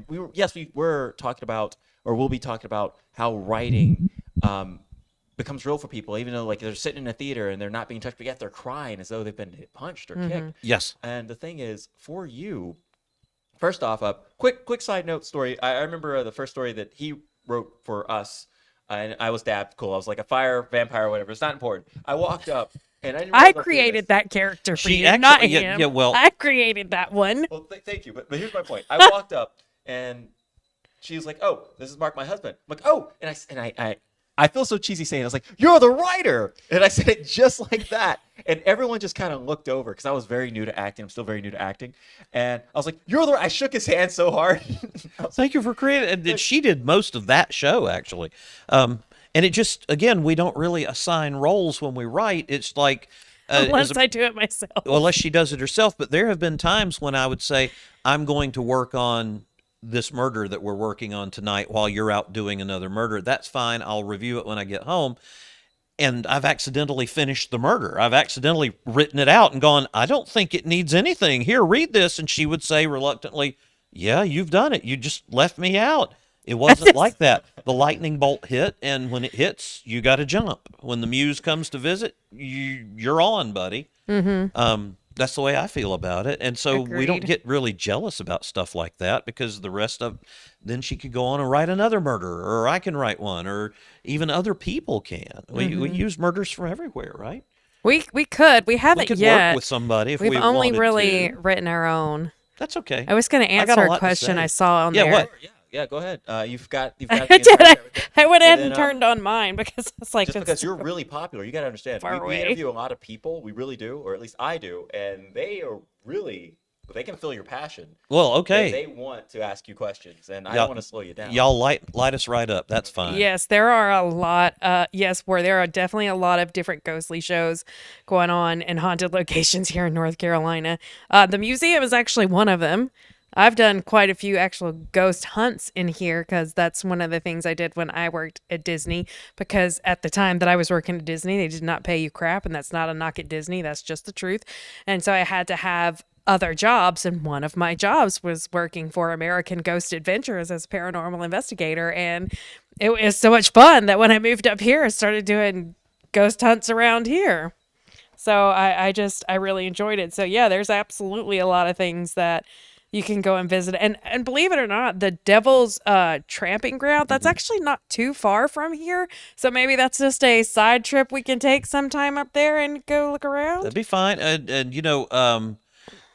we were talking about, or we'll be talking about, how writing becomes real for people, even though like they're sitting in a theater and they're not being touched, but yet they're crying as though they've been punched or kicked. Yes. And the thing is, for you, first off, quick side note story. I remember the first story that he wrote for us, and I was dabbed. Cool. I was like a fire vampire or whatever. It's not important. I walked up, and I created that character for you, actually, not him. Yeah, well, I created that one. Well, thank you. But here's my point. I walked up, and she was like, "Oh, this is Mark, my husband." I'm like, "Oh," and I feel so cheesy saying it. I was like, "You're the writer," and I said it just like that. And everyone just kind of looked over because I was very new to acting. I'm still very new to acting. And I was like, "You're the..." I shook his hand so hard. Thank you for creating it. She did most of that show, actually. And it just, again, we don't really assign roles when we write. It's like... unless I do it myself. Well, unless she does it herself. But there have been times when I would say, I'm going to work on this murder that we're working on tonight while you're out doing another murder. That's fine. I'll review it when I get home. And I've accidentally finished the murder. I've accidentally written it out and gone, I don't think it needs anything. Here, read this. And she would say reluctantly, yeah, you've done it. You just left me out. It wasn't like that. The lightning bolt hit, and when it hits, you got to jump. When the muse comes to visit, you're on, buddy. That's the way I feel about it. And so we don't get really jealous about stuff like that, because the rest of, then she could go on and write another murder, or I can write one, or even other people can. We use murders from everywhere, right? We could. We haven't we could yet. work with somebody if we We've only wanted really to. written our own. That's okay. I was going to answer a question I saw on there. What? Yeah, go ahead. You've got. I did. I went ahead and turned on mine because it's like just because you're really popular. You got to understand. We interview a lot of people. We really do, or at least I do, and they are really. They can feel your passion. Well, okay. They want to ask you questions, and I don't want to slow you down. Y'all light us right up. That's fine. Yes, there are a lot. Where there are definitely a lot of different ghostly shows going on in haunted locations here in North Carolina. The museum is actually one of them. I've done quite a few actual ghost hunts in here because that's one of the things I did when I worked at Disney, because at the time that I was working at Disney, they did not pay you crap, and that's not a knock at Disney. That's just the truth. And so I had to have other jobs, and one of my jobs was working for American Ghost Adventures as a paranormal investigator, and it was so much fun that when I moved up here, I started doing ghost hunts around here. So I really enjoyed it. So yeah, there's absolutely a lot of things that you can go and visit. And believe it or not, the Devil's Tramping Ground, that's actually not too far from here. So maybe that's just a side trip we can take sometime up there and go look around. That'd be fine. And you know,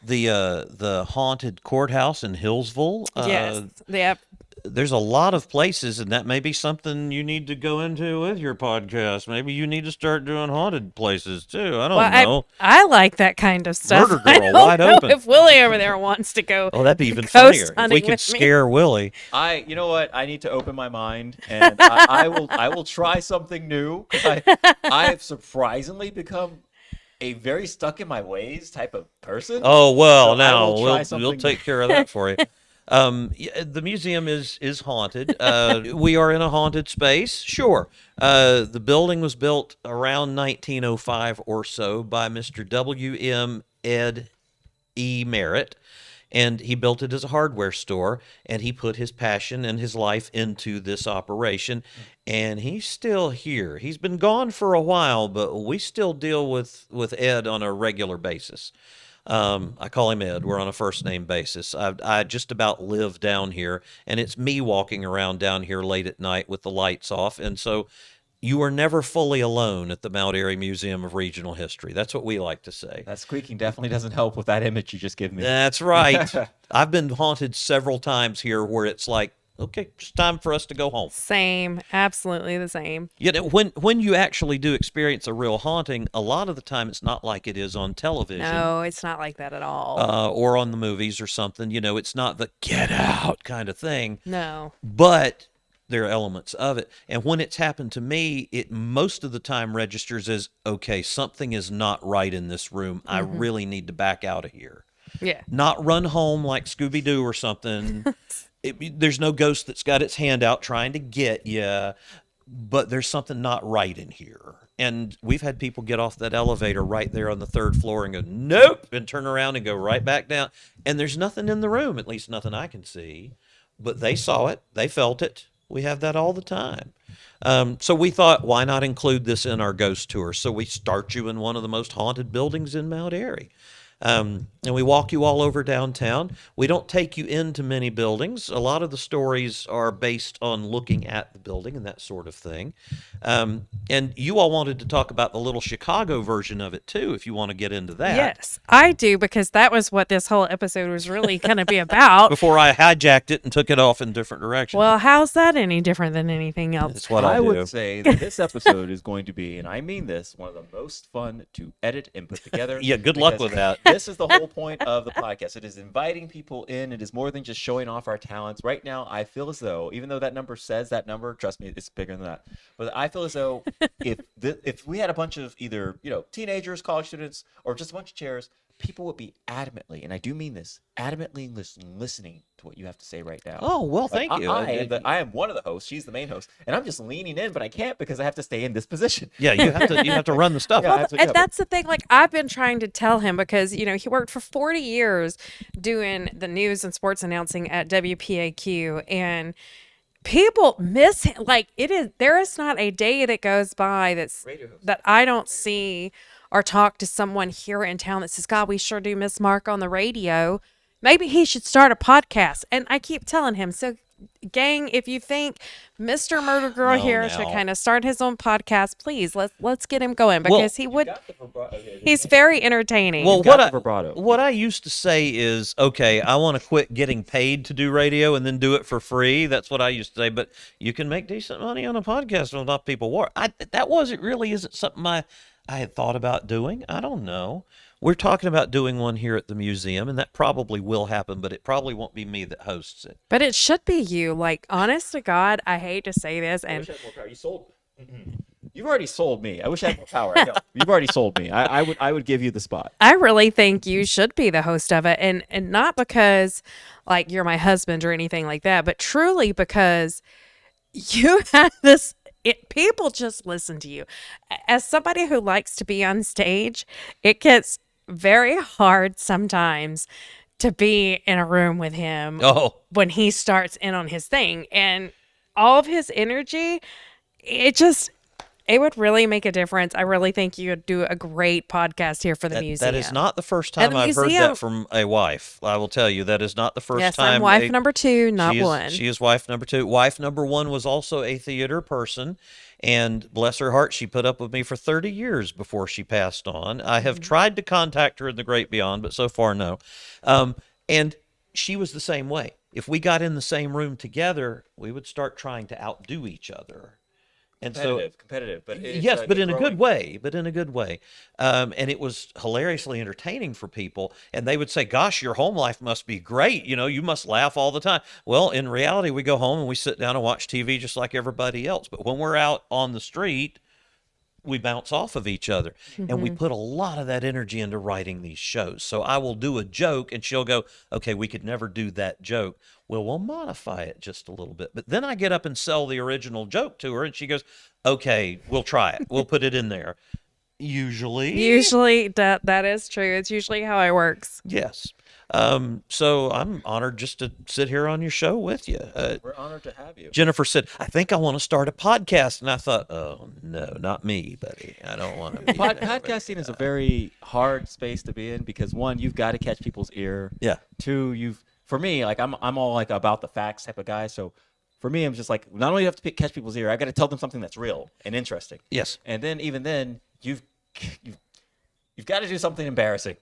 the haunted courthouse in Hillsville. Yes. Yep. There's a lot of places, and that may be something you need to go into with your podcast. Maybe you need to start doing haunted places too. I don't know. I like that kind of stuff. Murder I Girl, don't wide know open. if Willie over there wants to go. Oh, that'd be even ghost funnier if hunting we could with me. scare Willie. You know what? I need to open my mind, and I will try something new. 'Cause I have surprisingly become a very stuck in my ways type of person. Oh well, So I now will try we'll something take care of that for you. The museum is haunted. We are in a haunted space, sure. The building was built around 1905 or so by Mr. W.M. Ed E. Merritt, and he built it as a hardware store, and he put his passion and his life into this operation, and he's still here. He's been gone for a while, but we still deal with Ed on a regular basis. I call him Ed. We're on a first name basis. I just about live down here, and it's me walking around down here late at night with the lights off. And so you are never fully alone at the Mount Airy Museum of Regional History. That's what we like to say. That squeaking definitely doesn't help with that image you just gave me. That's right. I've been haunted several times here where it's like, okay, it's time for us to go home. Same. Absolutely the same. You know, when you actually do experience a real haunting, a lot of the time it's not like it is on television. No, it's not like that at all. Or on the movies or something. You know, it's not the get out kind of thing. No. But there are elements of it. And when it's happened to me, it most of the time registers as, okay, something is not right in this room. I really need to back out of here. Yeah. Not run home like Scooby-Doo or something. There's no ghost that's got its hand out trying to get you, but there's something not right in here. And we've had people get off that elevator right there on the third floor and go, nope, and turn around and go right back down. And there's nothing in the room, at least nothing I can see. But they saw it. They felt it. We have that all the time. So we thought, why not include this in our ghost tour? So we start you in one of the most haunted buildings in Mount Airy. And we walk you all over downtown. We don't take you into many buildings. A lot of the stories are based on looking at the building and that sort of thing. And you all wanted to talk about the little Chicago version of it too, if you want to get into that. Yes, I do, because that was what this whole episode was really going to be about. Before I hijacked it and took it off in different directions. Well, how's that any different than anything else? That's what I I do. would say that this episode is going to be, and I mean this, one of the most fun to edit and put together. Yeah, good luck because with that. This is the whole point of the podcast. It is inviting people in. It is more than just showing off our talents. Right now, I feel as though, even though that number says that number, trust me, it's bigger than that. But I feel as though if we had a bunch of either teenagers, college students, or just a bunch of chairs, people would be adamantly, and I do mean this, adamantly listening to what you have to say right now. Oh, well, thank you. I am one of the hosts. She's the main host, and I'm just leaning in, but I can't because I have to stay in this position. Yeah, you have to run the stuff. Yeah, And that's the thing, like, I've been trying to tell him, because, he worked for 40 years doing the news and sports announcing at WPAQ, and people miss him. Like, there is not a day that goes by that I don't see or talk to someone here in town that says, God, we sure do miss Mark on the radio. Maybe he should start a podcast. And I keep telling him, so gang, if you think Mr. Murder Girl here should kind of start his own podcast, please let's get him going, because he's very entertaining. Well, what I used to say is, okay, I want to quit getting paid to do radio and then do it for free. That's what I used to say. But you can make decent money on a podcast with enough people work. That isn't something I had thought about doing. I don't know. We're talking about doing one here at the museum, and that probably will happen, but it probably won't be me that hosts it. But it should be you. Like, honest to God, I hate to say this, and You sold me. You've already sold me. I wish I had more power. I know. You've already sold me. I would give you the spot. I really think you should be the host of it, and not because like you're my husband or anything like that, but truly because you have this. People just listen to you. As somebody who likes to be on stage, it gets very hard sometimes to be in a room with him when he starts in on his thing, and all of his energy, it It would really make a difference. I really think you would do a great podcast here for the museum. That is not the first And time the I've heard museum- that from a wife. I will tell you, that is not the first Yes, time. I'm wife number 2, not she is, 1. She is wife number 2. Wife number 1 was also a theater person, and bless her heart, she put up with me for 30 years before she passed on. I have tried to contact her in the great beyond, but so far, no. And she was the same way. If we got in the same room together, we would start trying to outdo each other. And Competitive, but it's, yes, but in a growing. good way. And it was hilariously entertaining for people. And they would say, "Gosh, your home life must be great. You know, you must laugh all the time." Well, in reality, we go home and we sit down and watch TV just like everybody else. But when we're out on the street, we bounce off of each other, and we put a lot of that energy into writing these shows. So I will do a joke and she'll go, "Okay, we could never do that joke." Well, we'll modify it just a little bit. But then I get up and sell the original joke to her and she goes, "Okay, we'll try it. We'll put it in there." Usually that is true. It's usually how it works. Yes. So I'm honored just to sit here on your show with you. We're honored to have you. Jennifer said, "I think I want to start a podcast." And I thought, "Oh, no, not me, buddy. I don't want to be." Podcasting is a very hard space to be in because 1, you've got to catch people's ear. Yeah. 2, for me, like I'm all like about the facts type of guy. So for me, I'm just like, not only do you have to catch people's ear, I got to tell them something that's real and interesting. Yes. And then even then, you've got to do something embarrassing.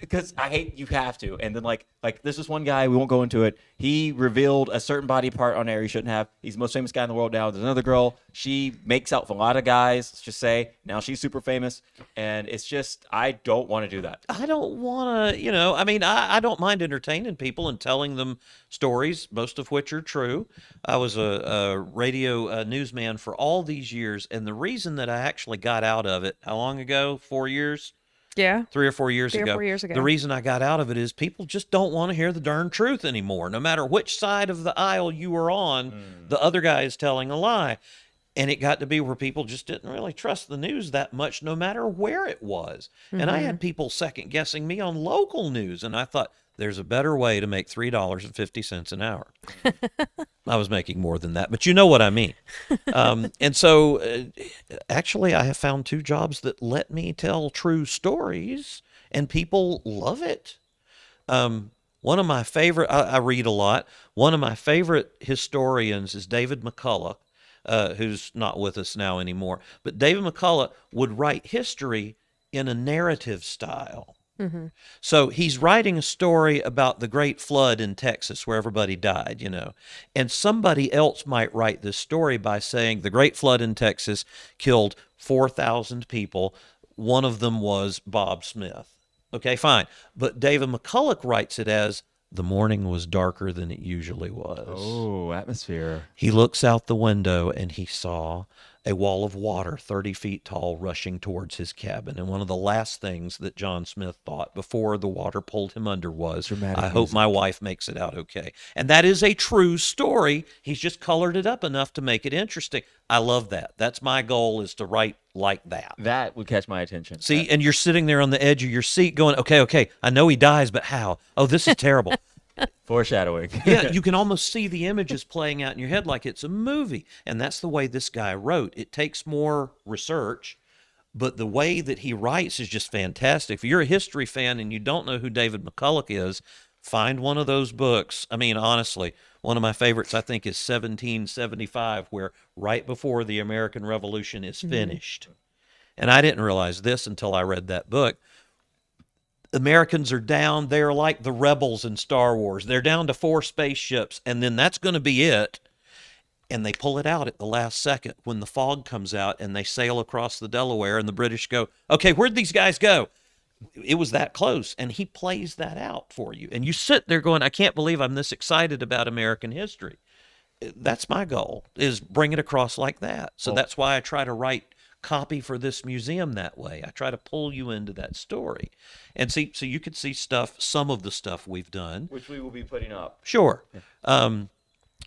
Because I hate you have to. And then like there's this one guy, we won't go into it. He revealed a certain body part on air he shouldn't have. He's the most famous guy in the world now. There's another girl. She makes out with a lot of guys. Let's just say now she's super famous, and it's just I don't want to do that. I don't want to, I don't mind entertaining people and telling them stories, most of which are true. I was a radio newsman for all these years, and the reason that I actually got out of it, how long ago? 4 years? Yeah. 3 or 4 years 3 or ago. 4 years ago. The reason I got out of it is people just don't want to hear the darn truth anymore. No matter which side of the aisle you were on, the other guy is telling a lie. And it got to be where people just didn't really trust the news that much, no matter where it was. And I had people second guessing me on local news. And I thought, there's a better way to make $3.50 an hour. I was making more than that, but you know what I mean. And so actually, I have found 2 jobs that let me tell true stories, and people love it. One of my favorite, I read a lot. One of my favorite historians is David McCullough, who's not with us now anymore. But David McCullough would write history in a narrative style. So he's writing a story about the Great Flood in Texas where everybody died, and somebody else might write this story by saying the Great Flood in Texas killed 4,000 people. One of them was Bob Smith. Okay, fine. But David McCullough writes it as the morning was darker than it usually was. Oh, atmosphere. He looks out the window and he saw a wall of water 30 feet tall rushing towards his cabin. And one of the last things that John Smith thought before the water pulled him under was, Dramatic I hope music. my wife makes it out okay. And that is a true story. He's just colored it up enough to make it interesting. I love that. That's my goal, is to write like that. That would catch my attention. See, and you're sitting there on the edge of your seat going, okay, I know he dies, but how? Oh, this is terrible. Foreshadowing. Yeah, you can almost see the images playing out in your head like it's a movie. And that's the way this guy wrote. It takes more research, but the way that he writes is just fantastic. If you're a history fan and you don't know who David McCullough is, find one of those books. I mean, honestly, one of my favorites, I think, is 1775, where right before the American Revolution is finished. And I didn't realize this until I read that book. Americans are down. They're like the rebels in Star Wars. They're down to 4 spaceships, and then that's going to be it. And they pull it out at the last second when the fog comes out, and they sail across the Delaware, and the British go, okay, where'd these guys go? It was that close. And he plays that out for you. And you sit there going, I can't believe I'm this excited about American history. That's my goal, is bring it across like that. So that's why I try to write copy for this museum that way. I try to pull you into that story. And see, so you could see some of the stuff we've done. Which we will be putting up. Sure.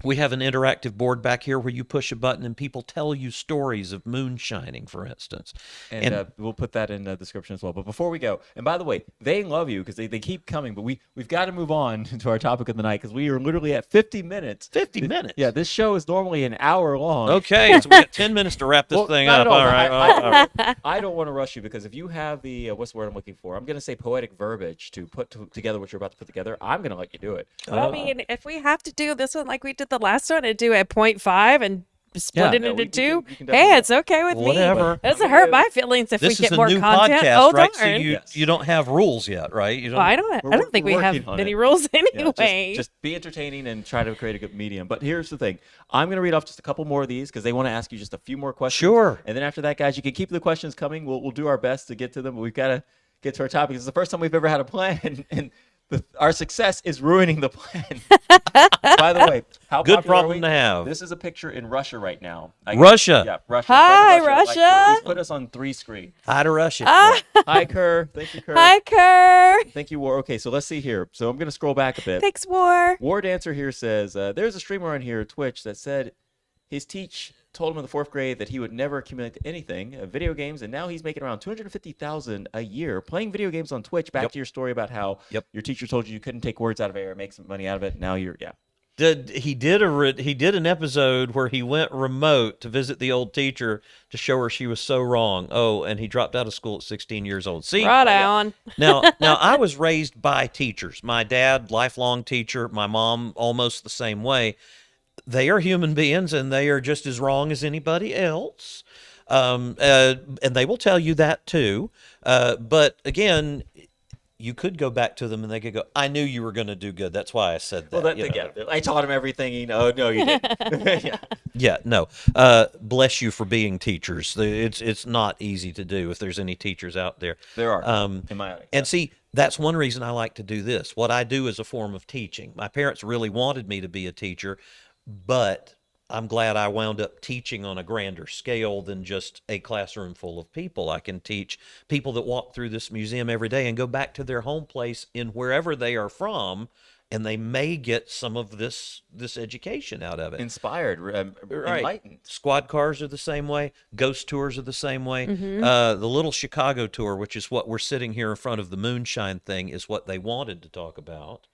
We have an interactive board back here where you push a button and people tell you stories of moon shining, for instance. And we'll put that in the description as well. But before we go, and by the way, they love you because they keep coming, but we've got to move on to our topic of the night because we are literally at 50 minutes. 50 minutes? Yeah, this show is normally an hour long. Okay, so we got 10 minutes to wrap this thing not up. at all. All right. I don't want to rush you because if you have the, what's the word I'm looking for? I'm going to say poetic verbiage to put together what you're about to put together. I'm going to let you do it. Well, I mean, if we have to do this one like we did the last one and do it at 0.5 and split it into two, we can hey, definitely- it's okay with Whatever. me. It doesn't hurt my feelings if This we is get a more new content. podcast, Oh, right? darn. So Yes. you don't have rules yet, right? You don't. Well, I don't think we we're have working on any it. rules Yeah, anyway. just be entertaining and try to create a good medium. But here's the thing. I'm going to read off just a couple more of these because they want to ask you just a few more questions. Sure. And then after that, guys, you can keep the questions coming. We'll do our best to get to them, but we've got to get to our topic. It's the first time we've ever had a plan, and our success is ruining the plan. By the way, how Good popular are problem we? to have. This is a picture in Russia right now. Russia. Yeah, Russia. Hi, Friend of Russia. He's put us on 3 screens. Hi to Russia. Hi, Kerr. Thank you, Kerr. Hi, Kerr. Thank you, War. Okay, so let's see here. So I'm going to scroll back a bit. Thanks, War. War Dancer here says, there's a streamer on here, Twitch, that said his teach told him in the 4th grade that he would never accumulate anything, video games, and now he's making around $250,000 a year playing video games on Twitch. Back to your story about how your teacher told you couldn't take words out of air, make some money out of it. Now you're, He did an episode where he went remote to visit the old teacher to show her she was so wrong. Oh, and he dropped out of school at 16 years old. See, Right on. now I was raised by teachers. My dad, lifelong teacher. My mom, almost the same way. They are human beings, and they are just as wrong as anybody else. And they will tell you that too. But again, you could go back to them and they could go, I knew you were going to do good. That's why I said that. Well, I taught him everything he knows. No, you didn't. Yeah, no. Bless you for being teachers. It's not easy to do if there's any teachers out there. There are, in my eyes. And see, that's one reason I like to do this. What I do is a form of teaching. My parents really wanted me to be a teacher, but I'm glad I wound up teaching on a grander scale than just a classroom full of people. I can teach people that walk through this museum every day and go back to their home place in wherever they are from, and they may get some of this education out of it. Inspired, enlightened. Squad cars are the same way. Ghost tours are the same way. The little Chicago tour, which is what we're sitting here in front of the moonshine thing, is what they wanted to talk about.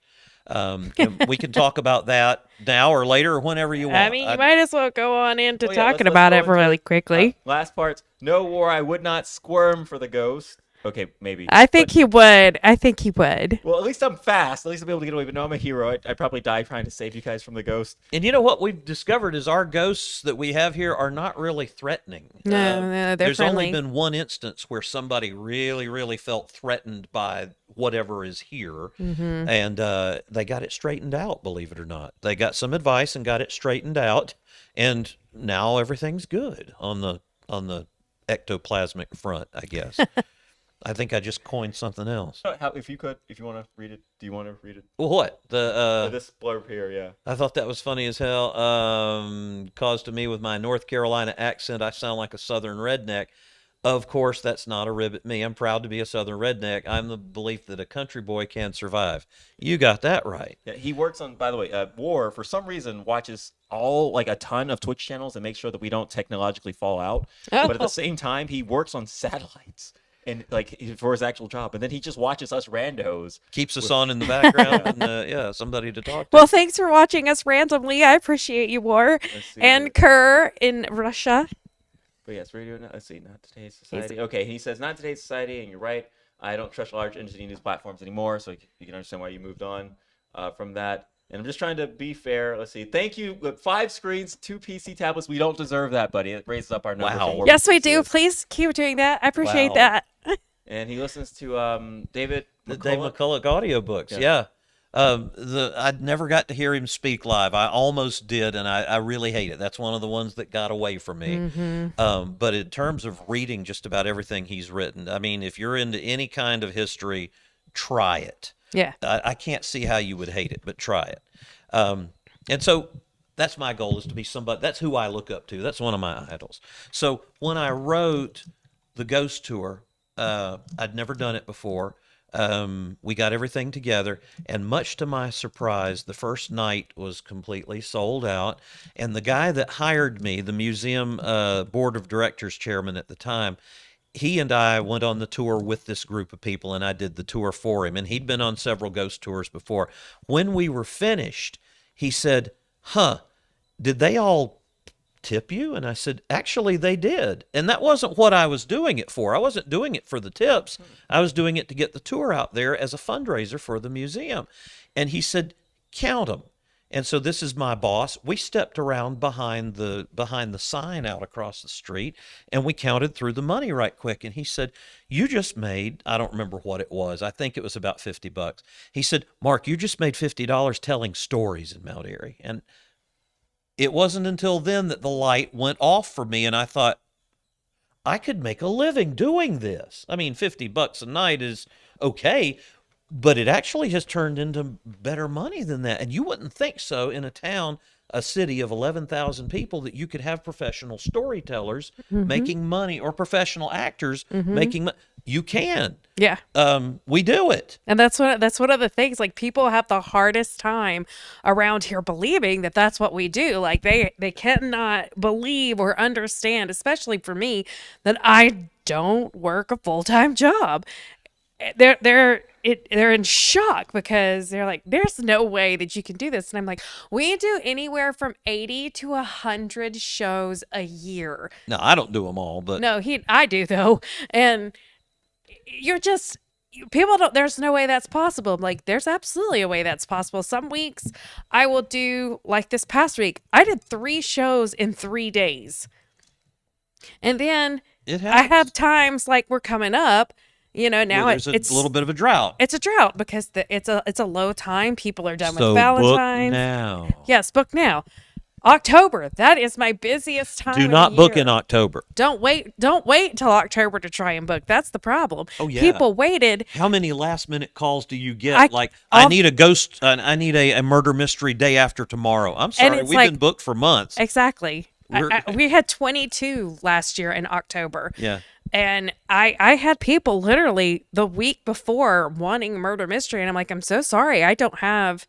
And we can talk about that now or later or whenever you want. I mean, you might as well go on into Well, talking let's about go it into really quickly. Last parts. No, War, I would not squirm for the ghost. Okay, maybe. I think he would. I think he would. Well, at least I'm fast. At least I'll be able to get away. But no, I'm a hero. I'd probably die trying to save you guys from the ghost. And you know what we've discovered is our ghosts that we have here are not really threatening. No, they're There's friendly. only been one instance where somebody really, really felt threatened by whatever is here, and they got it straightened out, believe it or not. They got some advice and got it straightened out, and now everything's good on the ectoplasmic front, I guess. I think I just coined something else. If you want to read it, do you want to read it? Well, what? This blurb here, yeah. I thought that was funny as hell. Cause to me with my North Carolina accent, I sound like a Southern redneck. Of course, that's not a rib at me. I'm proud to be a Southern redneck. I'm the belief that a country boy can survive. You got that right. Yeah, he works on, by the way, War, for some reason, watches a ton of Twitch channels and makes sure that we don't technologically fall out. But at the same time, he works on satellites. And for his actual job, and then he just watches us randos. Keeps us on in the background, and somebody to talk to. Well, thanks for watching us randomly. I appreciate you, War. And Kerr in Russia. But yes, radio. Let's see, not today's society. Okay, he says not today's society, and you're right. I don't trust large entity news platforms anymore, so you can understand why you moved on from that. And I'm just trying to be fair. Let's see. Thank you. 5 screens, 2 PC tablets. We don't deserve that, buddy. It raises up our numbers. Wow. Yes, we do. Please keep doing that. I appreciate that. And he listens to David The McCullough. Dave McCullough audiobooks. Yeah. I never got to hear him speak live. I almost did, and I really hate it. That's one of the ones that got away from me. But in terms of reading just about everything he's written, I mean, if you're into any kind of history, try it. Yeah. I can't see how you would hate it, but try it. And so that's my goal, is to be somebody. That's who I look up to. That's one of my idols. So when I wrote the Ghost Tour, I'd never done it before. We got everything together, and much to my surprise, the first night was completely sold out. And the guy that hired me, the museum board of directors chairman at the time, he and I went on the tour with this group of people, and I did the tour for him. And he'd been on several ghost tours before. When we were finished, he said, "Huh, did they all tip you?" And I said, "Actually, they did." And that wasn't what I was doing it for. I wasn't doing it for the tips. I was doing it to get the tour out there as a fundraiser for the museum. And he said, "Count them." And so this is my boss. We stepped around behind the sign out across the street, and we counted through the money right quick. And he said, "You just made," I don't remember what it was. I think it was about $50. He said, "Mark, you just made $50 telling stories in Mount Airy." And it wasn't until then that the light went off for me, and I thought, I could make a living doing this. I mean, $50 a night is okay, but it actually has turned into better money than that. And you wouldn't think so in a city of 11,000 people, that you could have professional storytellers making money, or professional actors making money. You can. Yeah. We do it. And that's one of the things, like, people have the hardest time around here believing that that's what we do. Like, they cannot believe or understand, especially for me, that I don't work a full-time job. They're in shock, because they're like, "There's no way that you can do this." And I'm like, "We do anywhere from 80 to 100 shows a year." No, I don't do them all, but No, I do though. And people don't, there's no way that's possible. I'm like, there's absolutely a way that's possible. Some weeks I will do, like this past week, I did 3 shows in 3 days. And then it I happens. have times like we're coming up, now Well, there's it's a little bit of a drought. It's a drought because it's a low time. People are done So with Valentine's. book now. Yes, book now. October, that is my busiest time. Do of not the book year. in October. Don't wait until October to try and book. That's the problem. Oh, yeah. People waited. How many last minute calls do you get? I need a ghost, I need a murder mystery day after tomorrow. I'm sorry, it's we've like- been booked for months. Exactly. We had 22 last year in October. Yeah. And I had people literally the week before wanting murder mystery. And I'm like, "I'm so sorry. I don't have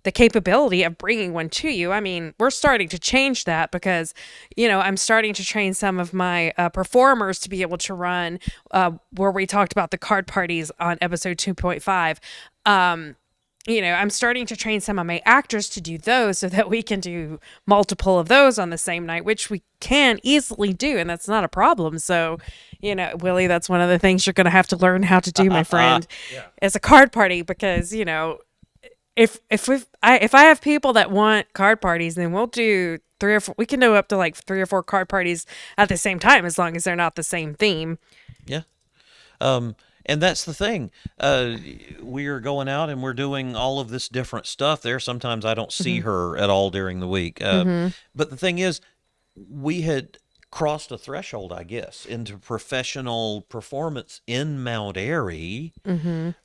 the capability of bringing one to you." I mean, we're starting to change that because, I'm starting to train some of my performers to be able to run where we talked about the card parties on episode 2.5. I'm starting to train some of my actors to do those so that we can do multiple of those on the same night, which we can easily do. And that's not a problem. So, Willie, that's one of the things you're going to have to learn how to do, my friend, as a card party, because, if I have people that want card parties, then we'll do 3 or 4. We can do up to like 3 or 4 card parties at the same time, as long as they're not the same theme. Yeah. And that's the thing. We are going out and we're doing all of this different stuff there. Sometimes I don't see her at all during the week. But the thing is, we had crossed a threshold, I guess, into professional performance in Mount Airy. And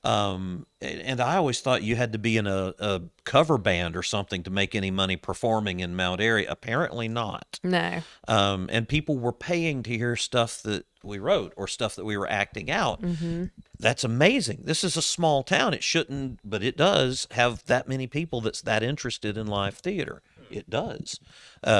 I always thought you had to be in a cover band or something to make any money performing in Mount Airy. Apparently not. No. And people were paying to hear stuff that we wrote or stuff that we were acting out. That's amazing. This is a small town. It shouldn't, but it does have that many people that's that interested in live theater. It does.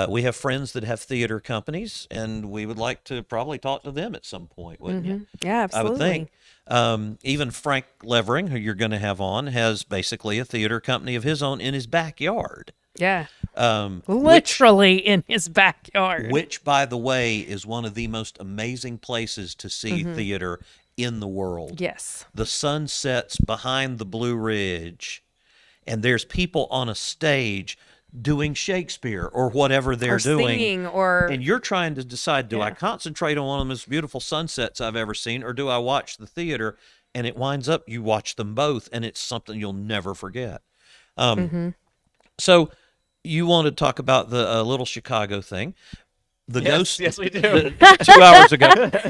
We have friends that have theater companies, and we would like to probably talk to them at some point, wouldn't you? Yeah, absolutely. I would think. Even Frank Levering, who you're going to have on, has basically a theater company of his own in his backyard. Yeah. Literally in his backyard. Which, by the way, is one of the most amazing places to see theater in the world. Yes. The sun sets behind the Blue Ridge, and there's people on a stage doing Shakespeare or whatever they're doing. Singing or... And you're trying to decide, do I concentrate on one of the most beautiful sunsets I've ever seen, or do I watch the theater? And it winds up you watch them both, and it's something you'll never forget. So you want to talk about the Little Chicago thing. Yes, we do. 2 hours ago.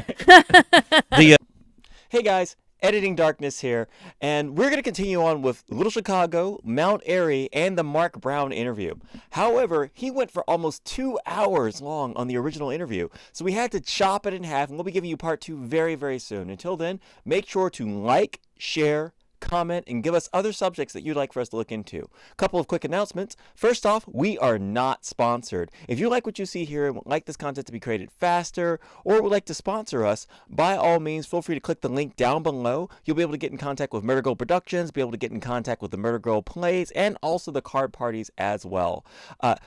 Hey guys, Editing Darkness here, and we're going to continue on with Little Chicago, Mount Airy, and the Mark Brown interview. However, he went for almost 2 hours long on the original interview, so we had to chop it in half, and we'll be giving you part 2 very, very soon. Until then, make sure to like, share, comment, and give us other subjects that you'd like for us to look into. A couple of quick announcements. First off, we are not sponsored. If you like what you see here and would like this content to be created faster, or would like to sponsor us, by all means, feel free to click the link down below. You'll be able to get in contact with Murder Girl Productions, be able to get in contact with the Murder Girl Plays, and also the card parties as well.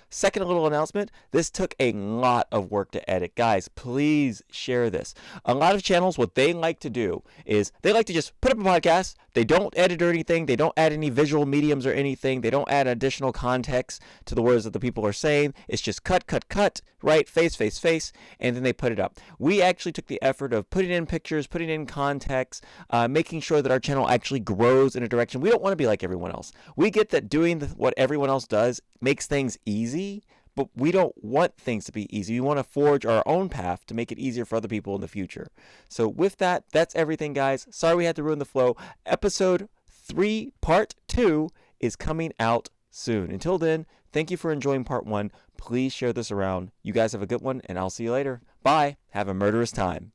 Second little announcement, this took a lot of work to edit. Guys, please share this. A lot of channels, what they like to do is they like to just put up a podcast. They don't edit or anything. They don't add any visual mediums or anything. They don't add additional context to the words that the people are saying. It's just cut, right? Face, and then they put it up. We actually took the effort of putting in pictures, putting in context, making sure that our channel actually grows in a direction. We don't want to be like everyone else. We get that doing what everyone else does makes things easy, but we don't want things to be easy. We want to forge our own path to make it easier for other people in the future. So with that, that's everything, guys. Sorry we had to ruin the flow. Episode 3, Part 2 is coming out soon. Until then, thank you for enjoying Part 1. Please share this around. You guys have a good one, and I'll see you later. Bye. Have a murderous time.